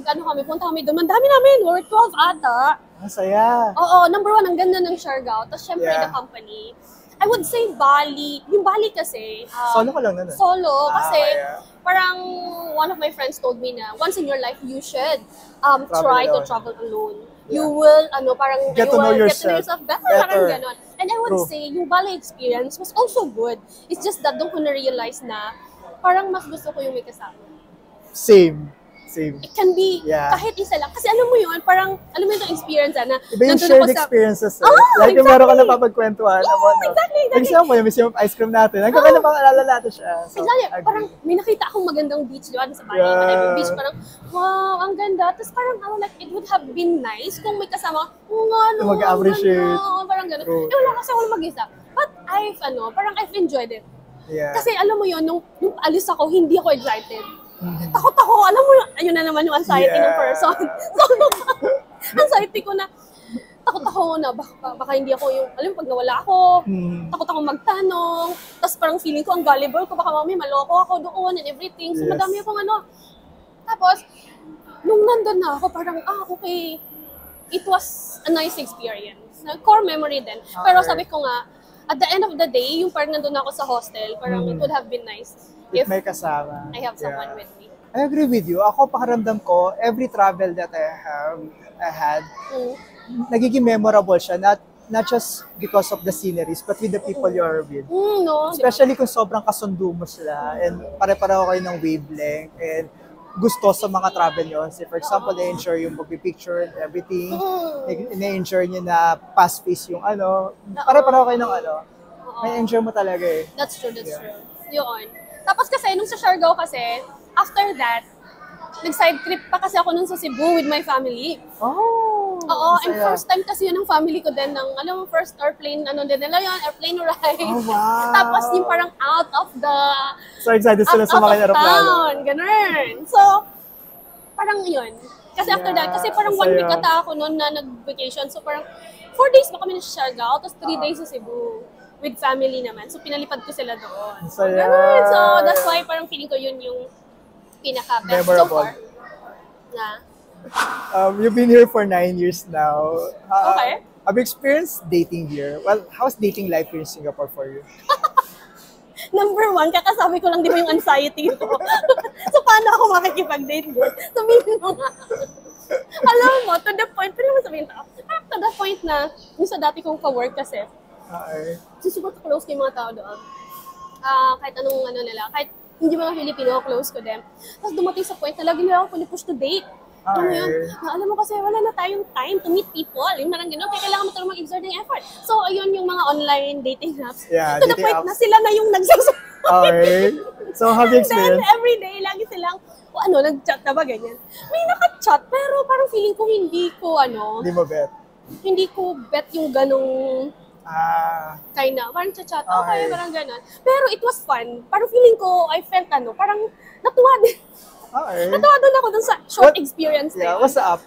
punta kami doon. Ang dami namin, we're 12 ata. Masaya. Oo, number 1, ang ganda ng Siargao. Tapos syempre Yeah. the company. I would say Bali. Yung Bali kasi, Solo ka lang nun. solo. Kasi yeah. parang one of my friends told me na once in your life, you should try to alone. travel alone. Yeah. You will, parang Get to you know will yourself better. better. Parang ganon. And I would True. say, yung Bali experience was also good. It's just that doon ko na-realize na parang mas gusto ko yung may kasama. Same. It can be Yeah. kahit isa lang. Kasi alam mo yun, parang, alam mo yung experience na Iba yung nandun shared ako sa- experiences. exactly. Like yung meron ka na papagkwentuhan. Exactly. For example, yung museum of ice cream natin. Hanggang ka na pang alala natin siya. So, Exactly. agree. Parang may nakita akong magandang beach doon sa Bali. Yeah. Matayong beach. Parang, wow, ang ganda. Tapos parang, like, it would have been nice kung may kasama. Oo nga, no. Mag-appreciate. ang ganda. Oo, parang gano'n. True. Wala kasi ako mag-isa. But parang I've enjoyed it. Yeah. Kasi alam mo yun, nung alis ako, hindi ako excited. Mhm. Takot ako. Alam mo, ayun na naman yung anxiety ng Yeah. person. So, anxiety ko na, takot ako na baka hindi ako yung, alam mo, pag nawala ako, takot ako magtanong, tapos parang feeling ko ang gullible ko, baka mamaya maloko ako doon and everything. So, Yes. madami akong Tapos, nung nandun na ako, parang, okay, it was a nice experience. Core memory din. Pero Okay. sabi ko nga, at the end of the day, yung parang nandun ako sa hostel, parang it would have been nice If if may kasama. I have someone Yeah. with me. I agree with you. Ako, pakaramdam ko, every travel that I had, nagiging memorable siya. Not just because of the sceneries, but with the people you are with. No, Especially kung sobrang kasundo mo sila and pare-pareho kayo ng wavelength and gusto sa mga travel nyo. So for example, na-enjoy yung magpipicture and everything. Na-enjoy nyo na fast-paced yung pare-pareho kayo ng may enjoy mo talaga eh. That's true. Yeah. Yun. Tapos kasi, nung sa Siargao kasi, after that, nag-side trip pa kasi ako nun sa Cebu with my family. Oh! Oo, and masaya. first time kasi yun ng family ko din ng, alam mo, first airplane, din nila yun, airplane ride. Oh, wow! Tapos yung parang out of So excited sila sa mga aeroplano. town, ganun. So, parang yun. Kasi after that, kasi parang 1 week masaya. ata ako noon na nag-vacation. So parang 4 days pa kami na sa Siargao, tapos 3 days sa Cebu. With family naman. So pinalipad ko sila doon. So, Masaya. ganun. So that's why parang feeling ko yun yung pinaka-best so Memorable. far. Na. You've been here for 9 years now. Okay. Have you experienced dating here? Well, how's dating life here in Singapore for you? Number 1, kakasabi ko lang di ba yung anxiety ko. So paano ako makikipag-date doon? Sabihin mo nga. Alam mo, to the point, pero naman sabihin to the point na yung sa dati kong ka-work kasi, Okay. super close ko yung mga tao doon. Kahit anong nila, kahit hindi mga Filipino, close ko din. Tapos dumating sa point na lagi nila ako push to date. Alam mo yun? Na, alam mo kasi wala na tayong time to meet people. Yung parang gano'n, kaya kailangan mo talagang mag-exert ng effort. So, ayun yung mga online dating apps. Yeah, To the dating point apps. na sila na yung nagsasabi. Okay. So, have you Then, experienced? every day, lagi silang, nag-chat na ba ganyan? May naka-chat, pero parang feeling ko Hindi mo bet? hindi ko bet yung ganong kind na, parang chat, okay, Okay. parang gano'n. Pero it was fun. Parang feeling ko, I felt parang natuwa din. Okay. Natuwa din ako dun sa short What- experience na Yeah, yun. what's the app?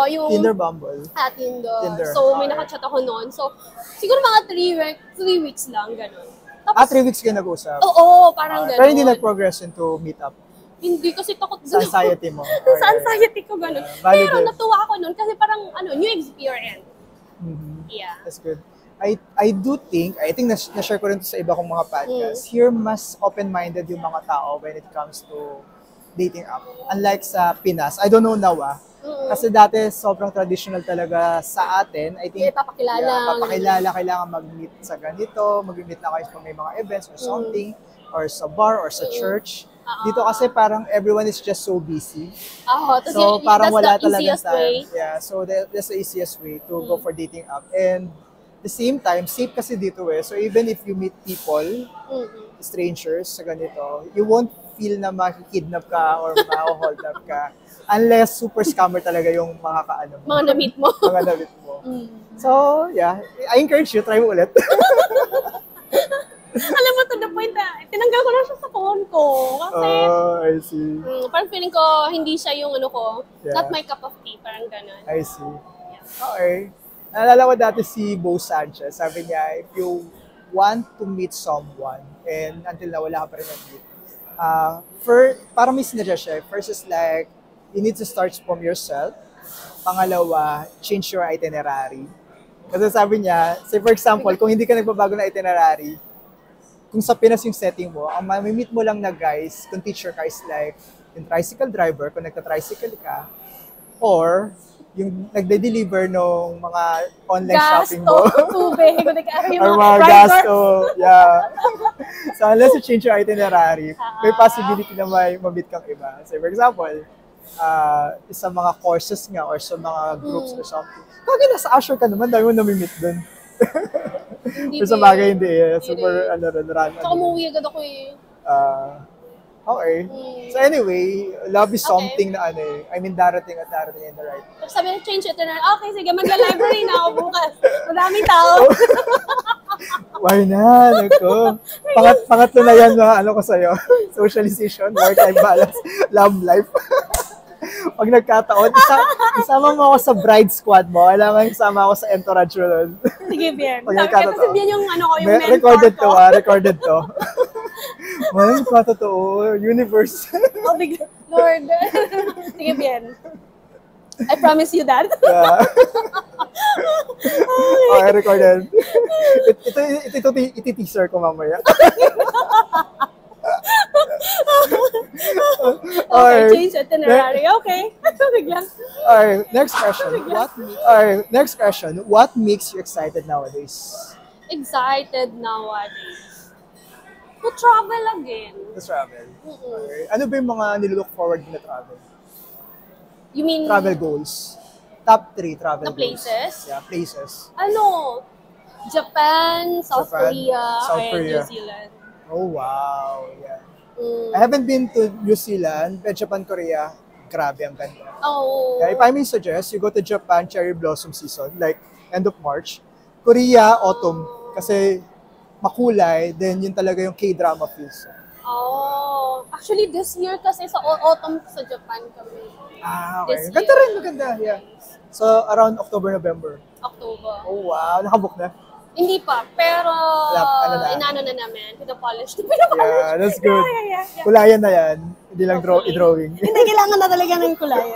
Yung Tinder, Bumble. Tinder. Tinder. So, may Okay. nakachat ako noon. So, siguro mga 3 weeks lang, gano'n. Tapos, 3 weeks kayo nag-usap? oo, parang gano'n. Pero hindi nag-progress into meet up Hindi, kasi takot sa dun ako. anxiety mo? Sa anxiety ko, gano'n. Valid Pero din. natuwa ako noon kasi parang, new experience. Mhm. Yeah. That's good. I think na-share ko rin to sa iba kong mga podcasts. Here, mas open-minded yung mga tao when it comes to dating app. Unlike sa Pinas, I don't know now kasi dati sobrang traditional talaga sa atin. I think, papakilala, kailangan mag-meet sa ganito, mag-meet na kayo pag may mga events or something, or sa bar, or sa church. Dito kasi parang everyone is just so busy. So parang wala that's the talagang easiest time. way. Yeah, so that's the easiest way to go for dating app. And the same time, safe kasi dito eh. So even if you meet people, strangers sa ganito, you won't feel na makikidnap ka or ma-hold up ka unless super scammer talaga yung makakaano mo. Mga na-meet mo. Mga na-meet mo. So, yeah. I encourage you, try mo ulit. Alam mo, to the point na, tinanggal ko na siya sa phone ko. Kasi, Oh, I see. parang feeling ko, hindi siya yung Yeah. not my cup of tea, parang gano'n. I see. Okay. Naalala ko dati si Bo Sanchez. Sabi niya, if you want to meet someone and until na wala ka pa rin na-meet, parang may sinuggest siya. First is like, you need to start from yourself. Pangalawa, change your itinerary. Kasi sabi niya, say for example, kung hindi ka nagbabago na itinerary, kung sa Pinas yung setting mo, ang mamimit mo lang na guys, kung teacher ka is like, yung tricycle driver, kung nagta-tricycle ka, or yung nagde-deliver ng mga online shopping mo. Tubig, or mga gasto. Yeah. So unless you change your itinerary, may possibility na may mabit kang iba. So for example, sa mga courses nga or sa mga groups or something. Kaya nasa Azure ka naman, dahil mo namimit dun. Pero sa bagay hindi eh. Super run. Tsaka umuwi agad ako eh. Okay. So anyway, love is something na I mean, darating in the right. Sabi na change it na, okay, sige, magla-library na ako bukas. Madaming tao. Why na? Nako. Pangatlo na yan na ko sa'yo. Socialization, work-life balance, love life. Pag nagkataon, isama mo ako sa bride squad mo. Kailangan isama ako sa entourage mo nun. Sige, Bien. Kasi Bien yung yung mentor recorded ko. Recorded to. Man, totoo. Universe. Oh, Lord. Sige, Bien. I promise you that. Yeah. Okay, recorded. Iti-teaser ko mamaya. Okay, change itinerary. Okay. Biglang. Alright, next question. What makes you excited nowadays? Excited nowadays. To travel again. To travel. Okay. Ano ba yung mga nilook forward na travel? You mean travel goals? Top 3 travel the goals. places? Yeah, places. Japan, South Korea, South and Korea. New Zealand. Oh, wow. Yeah. I haven't been to New Zealand, but Japan, Korea, grabe ang ganda. Oh. Yeah, if I may suggest, you go to Japan cherry blossom season, like end of March. Korea, autumn. Kasi makulay, then yun talaga yung K-drama feels. Oh. Actually, this year kasi sa autumn sa Japan kami. Okay. Ganda rin, maganda. Yeah. So, around October, November. October. Oh, wow. Nakabook na? Hindi pa, pero inaano na namin, pinapolish. Yeah, that's good. Yeah. Kulayan na yan. Hindi lang i-drawing. Hindi kailangan na talaga ng kulayan.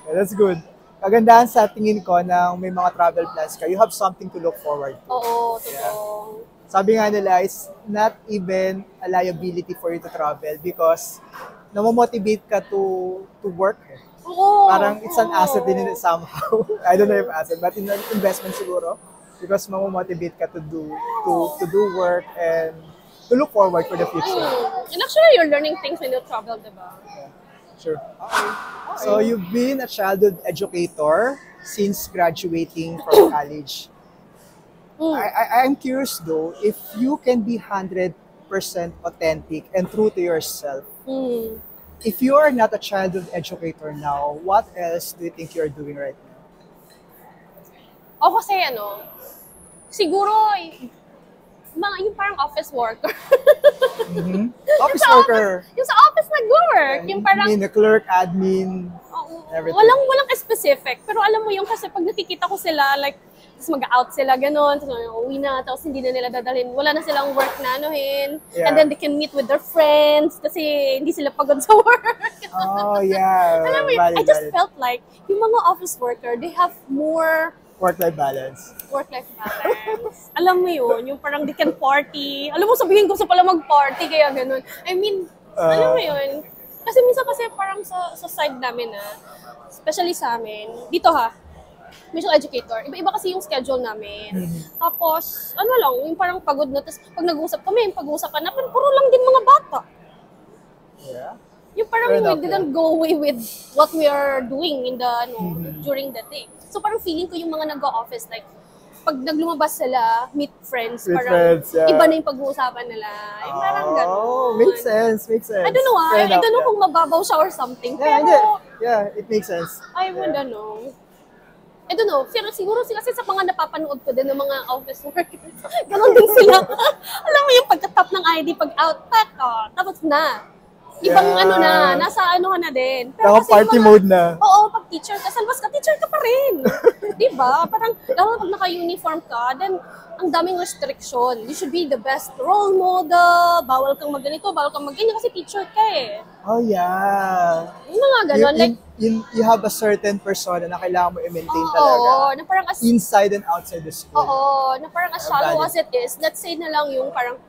Yeah, that's good. Kagandahan sa tingin ko na may mga travel plans ka, you have something to look forward to. Oo, totoo. Yeah. Sabi nga nila, it's not even a liability for you to travel because namomotivate ka to work. Oo. Parang it's an asset din somehow. I don't know if asset, but in an investment siguro. Because mamomotivate ka to do work and to look forward for the future. And actually, you're learning things when you travel, diba? Yeah, sure. Okay. So you've been a childhood educator since graduating from college. I'm curious though, if you can be 100% authentic and true to yourself, if you are not a childhood educator now, what else do you think you're doing right now? O kasi siguro, yung parang office worker. Office worker. Yung sa office nag-work. Yung parang, the clerk, admin, everything. walang specific. Pero alam mo yung kasi pag nakikita ko sila, like, tapos mag-out sila, gano'n, tapos uwi na, tapos hindi na nila dadalhin. Wala na silang work na anuhin. Yeah. And then they can meet with their friends kasi hindi sila pagod sa work. Oh, yeah. Alam mo yun, I just felt like yung mga office worker, they have more work-life balance. Work-life balance. Alam mo yun, yung parang they can party. Alam mo, sabihin gusto pala mag-party, kaya ganun. I mean, alam mo yun. Kasi minsan kasi parang sa side namin especially sa amin, dito mutual educator, iba-iba kasi yung schedule namin. Tapos, yung parang pagod na. Tapos pag nag-uusap kami, yung pag-uusapan natin, puro lang din mga bata. Yeah. Yung parang we didn't go away with what we are doing in the, during the day. So parang feeling ko yung mga nag-office, like, pag naglumabas sila, meet friends, parang iba na yung pag-uusapan nila. Yung parang gano'n. Oh, makes sense. I don't know, I don't know kung mababaw siya or something. Pero, it makes sense. I would know. I don't know, pero siguro kasi sa mga napapanood ko din ng mga office workers, gano'n din sila. Alam mo yung pagka-tap ng ID, pag-out, tapos na. Ibang nasa ka na din. Pero kasi party mode na. Oo, pag teacher ka, salbas ka, teacher ka pa rin. Diba? Parang, lalo pag naka-uniform ka, then, ang daming restriction. You should be the best role model, bawal kang magganito, bawal kang magganyan, kasi teacher ka eh. Oh, yeah. Yung mga ganon, like, You have a certain persona na kailangan mo i-maintain oo, talaga. na parang Inside and outside the school. oo, na parang as shallow valid. as it is, let's say na lang yung parang,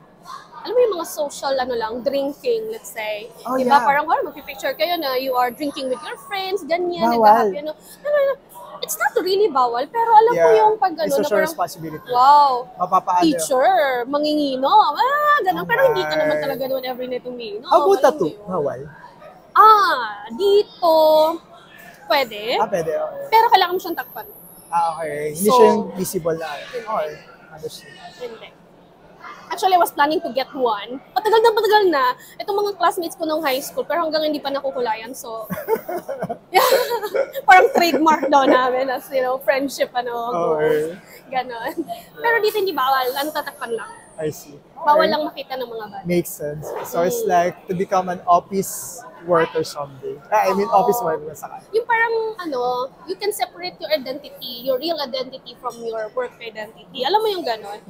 alam mo yung mga social, drinking, let's say. Oh, Diba? yeah. Parang, magpipicture kayo na you are drinking with your friends, ganyan, Bawal. nag-happy, it's not really bawal, pero alam mo yung pag May na social parang, responsibility. wow, Mapapaano. teacher, manginginom, ganun. Oh Pero hindi ka my. naman talaga doon every night umiinom. How about alam mo tattoo? yun. Bawal? Dito, pwede. Pwede. Okay. Pero kailangan mo siyang takpan. Okay. Hindi So, siya yung visible na. Okay. Understood. Hindi. Actually, I was planning to get one. Patagal na. Itong mga classmates ko nung high school, pero hanggang hindi pa nakukulayan. So, yeah. Parang trademark daw namin as, friendship, Okay. ganon. Pero dito hindi bawal. Tatakpan lang. I see. Bawal Okay. lang makita ng mga bata. Makes sense. So it's like to become an office worker someday. I mean, Oo. office worker sa kanya. Yung parang, you can separate your identity, your real identity from your work identity. Alam mo yung ganon?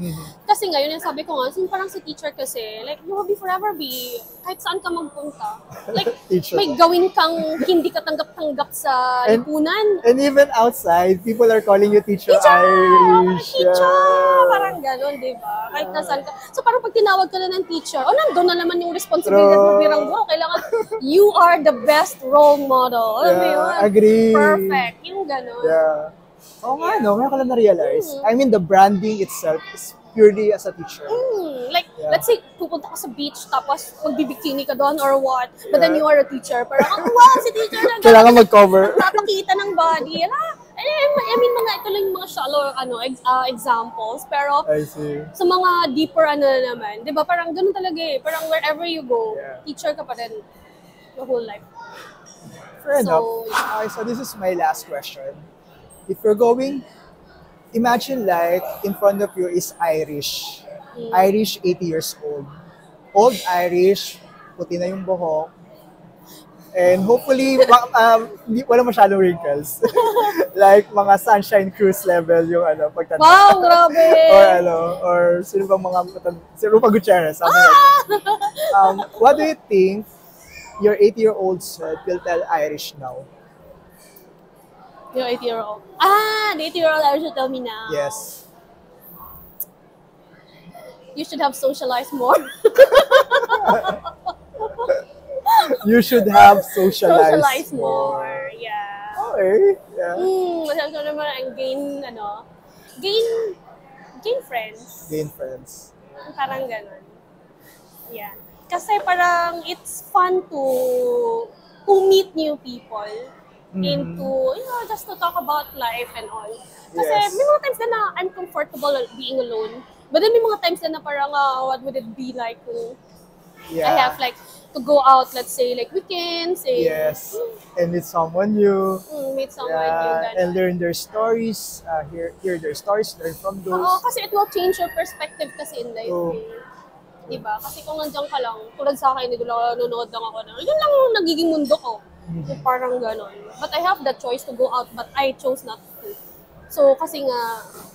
Kasi ngayon, yung sabi ko nga, parang si teacher kasi, like, you will forever be, kahit saan ka magpunta. Like, Teacher. may gawin kang hindi ka tanggap-tanggap sa And- lipunan. And even outside, people are calling you Teacher Teacher! Irish. Teacher! Yeah. Parang ganon, di ba? Kahit nasaan ka. So parang pag tinawag ka na ng teacher, nandun na naman yung responsibility mo bilang guro. Kailangan, you are the best role model. Alam mo yun? Agree. Perfect. Yung ganon. Yeah. Oo nga, no? Ngayon ko lang na-realize. I mean, the branding itself is purely as a teacher. Like, Yeah. let's say, pupunta ka sa beach, tapos magbibikini ka doon or what, but then Yeah. you are a teacher. Parang, wow, si teacher na Kailangan mag-cover. Papakita ng body. I mean, ito lang yung mga shallow examples. Pero, I see. sa mga deeper naman, di ba, parang ganun talaga eh. Parang wherever you go, Yeah. teacher ka pa rin the whole life. Fair So, enough. Okay, so this is my last question. If you're going, imagine like in front of you is Irish. Irish, 80 years old. Old Irish, puti na yung buhok. And hopefully, wala masyadong wrinkles. Like mga Sunshine Cruise level yung pagtanda. wow, grabe! or sino bang sino pa Gutierrez, something like that. What do you think your 80-year-old self will tell Irish now? Yung 80-year-old. The 80-year-old I should tell me now. Yes. You should have socialized more. You should have socialized Socialize more. Yeah. Okay. Yeah. Masyado naman ang gain friends. Gain friends. Parang ganun. Yeah. Kasi parang it's fun to meet new people and to, just to talk about life and all. Kasi Yes. may mga times na I'm comfortable being alone. But then may mga times na parang, what would it be like to, Yeah. I have like, to go out, let's say, like weekends, Yes. And meet someone new. meet someone new, Yeah. ganun. And learn their stories. Hear their stories. Learn from those. Oo, kasi it will change your perspective kasi in life. Oo. Diba? Kasi kung nandiyan ka lang, tulad sa akin, nanonood lang ako na, yun lang yung nagiging mundo ko. Yung parang ganon. But I have the choice to go out, but I chose not to. So, kasi nga,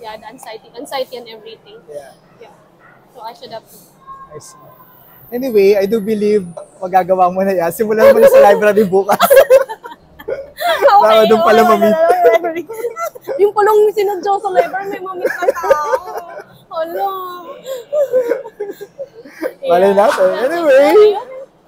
the anxiety and everything. Yeah. Yeah. So, I should have. I see. Anyway, I do believe magagawa mo na yan. Simulan mo na sa library bukas. Para doon pala ma-meet. Yung pulong sinadyo sa library, may ma-meet ka tao. Hala. Malay natin. Anyway,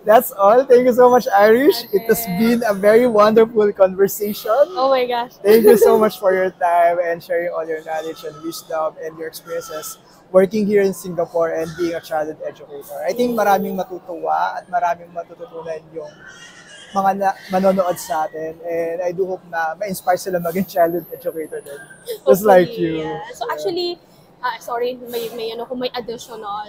that's all. Thank you so much, Irish. It has been a very wonderful conversation. Oh my gosh. Thank you so much for your time and sharing all your knowledge and wisdom and your experiences working here in Singapore and being a childhood educator. I think maraming matutuwa at maraming matututunan yung mga manonood sa atin. And I do hope na ma-inspire sila maging childhood educator din. Just like you. Yeah. So actually, sorry, may additional.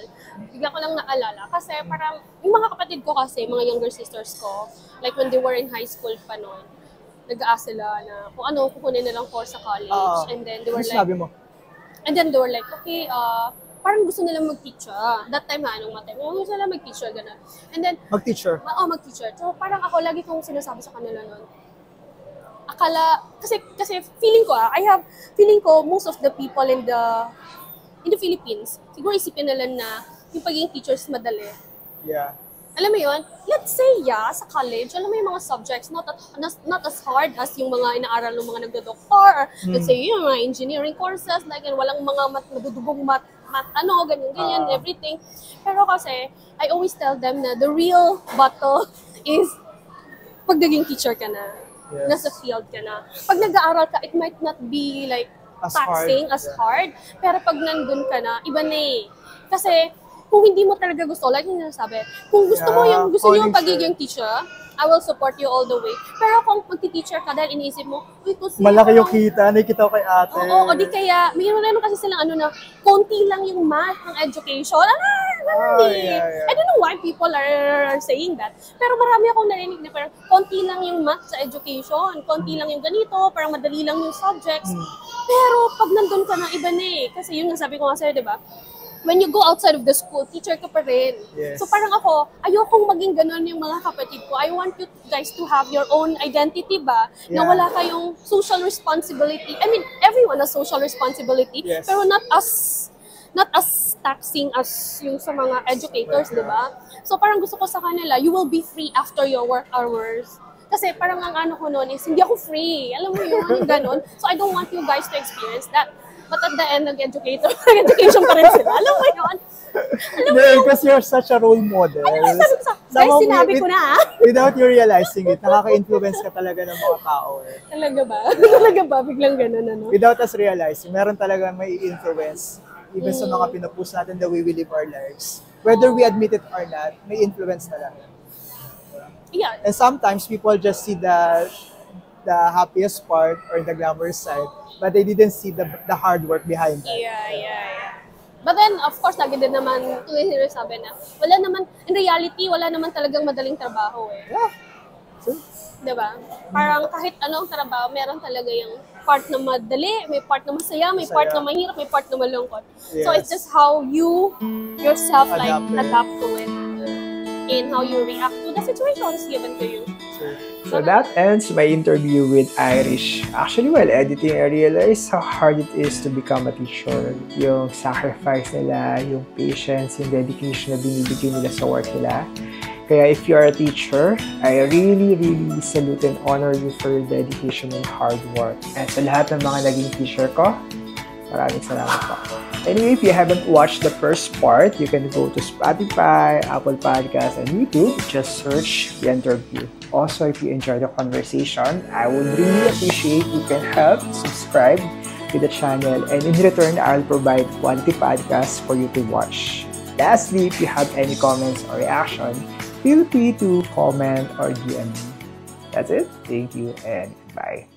Bigla ko lang naalala. Kasi parang, yung mga kapatid ko kasi, mga younger sisters ko, like when they were in high school pa noon, nag-ask sila na kung ano kukunin nilang course sa college. And then they were Ano like, sinabi mo? And then they were like, okay, parang gusto nila mag-teacher. That time anong matay? Gusto nila mag-teacher, gano'n. And then, Mag-teacher. mag-teacher. So parang ako, lagi kong sinasabi sa kanila nun, kasi feeling ko most of the people in the Philippines, siguro isipin nila na yung pagiging teachers madali. Yeah. Alam mo yun? Let's say, sa college, alam mo yung mga subjects, not as hard as yung mga inaaral ng mga nagdo-doctor, or let's say, yung mga engineering courses, like, walang mga madudugong math, ganyan, everything. Pero kasi, I always tell them na the real battle is pag naging teacher ka na, nasa field ka na. Pag nag-aaral ka, it might not be like taxing, as hard, pero pag nandun ka na, iba na eh. Kasi, kung hindi mo talaga gusto, like yung sinasabi, kung gusto niyo yung pagiging teacher, I will support you all the way. Pero kung magti-teacher ka dahil iniisip mo, malaki yung kita, nakikita ko kay ate. Oo, di kaya, mayroon naman kasi silang na, konti lang yung math ng education. I don't know why people are saying that. Pero marami akong narinig na parang, konti lang yung math sa education, konti lang yung ganito, parang madali lang yung subjects. Pero pag nandun ka na, iba na eh. Kasi yun nga sabi ko nga sa'yo, di ba? When you go outside of the school, teacher ka pa rin. Yes. So parang ako, ayokong maging ganun yung mga kapatid ko. I want you guys to have your own identity ba? Na wala kayong social responsibility. I mean, everyone has social responsibility. Yes. Pero not as taxing as yung sa mga educators, di ba? So parang gusto ko sa kanila, you will be free after your work hours. Kasi parang ang ano ko noon is, hindi ako free. Alam mo yun, yung ganun. So I don't want you guys to experience that. But at the end, education pa rin sila. Alam mo yun? Because you're such a role model. Guys, sinabi ko na. Without you realizing it, nakaka-influence ka talaga ng mga tao. Talaga ba? Talaga ba? Biglang ganun, ano? Without us realizing, meron talaga may influence. Even sa mga pinupost natin, the way we live our lives. Whether we admit it or not, may influence talaga. Yeah. And sometimes people just see the happiest part or the glamorous side, but they didn't see the hard work behind that. Yeah. But then, of course, lagi din naman, tuloy sabi na, in reality, wala naman talagang madaling trabaho eh. Yeah. Sure. Diba? Parang kahit anong trabaho, meron talaga yung part na madali, may part na masaya, may part na mahirap, may part na malungkot. Yes. So it's just how you yourself adapt to it and how you react to the situations given to you. Sure. So that ends my interview with Irish. Actually, while editing, I realized how hard it is to become a teacher. Yung sacrifice nila, yung patience, yung dedication na binibigay nila sa work nila. Kaya if you are a teacher, I really salute and honor you for your dedication and hard work. And sa lahat ng mga naging teacher ko, maraming salamat po. Anyway, if you haven't watched the first part, you can go to Spotify, Apple Podcasts, and YouTube. Just search The Interview. Also, if you enjoy the conversation, I would really appreciate you can help subscribe to the channel, and in return, I'll provide quality podcasts for you to watch. Lastly, if you have any comments or reaction, feel free to comment or DM me. That's it. Thank you and bye.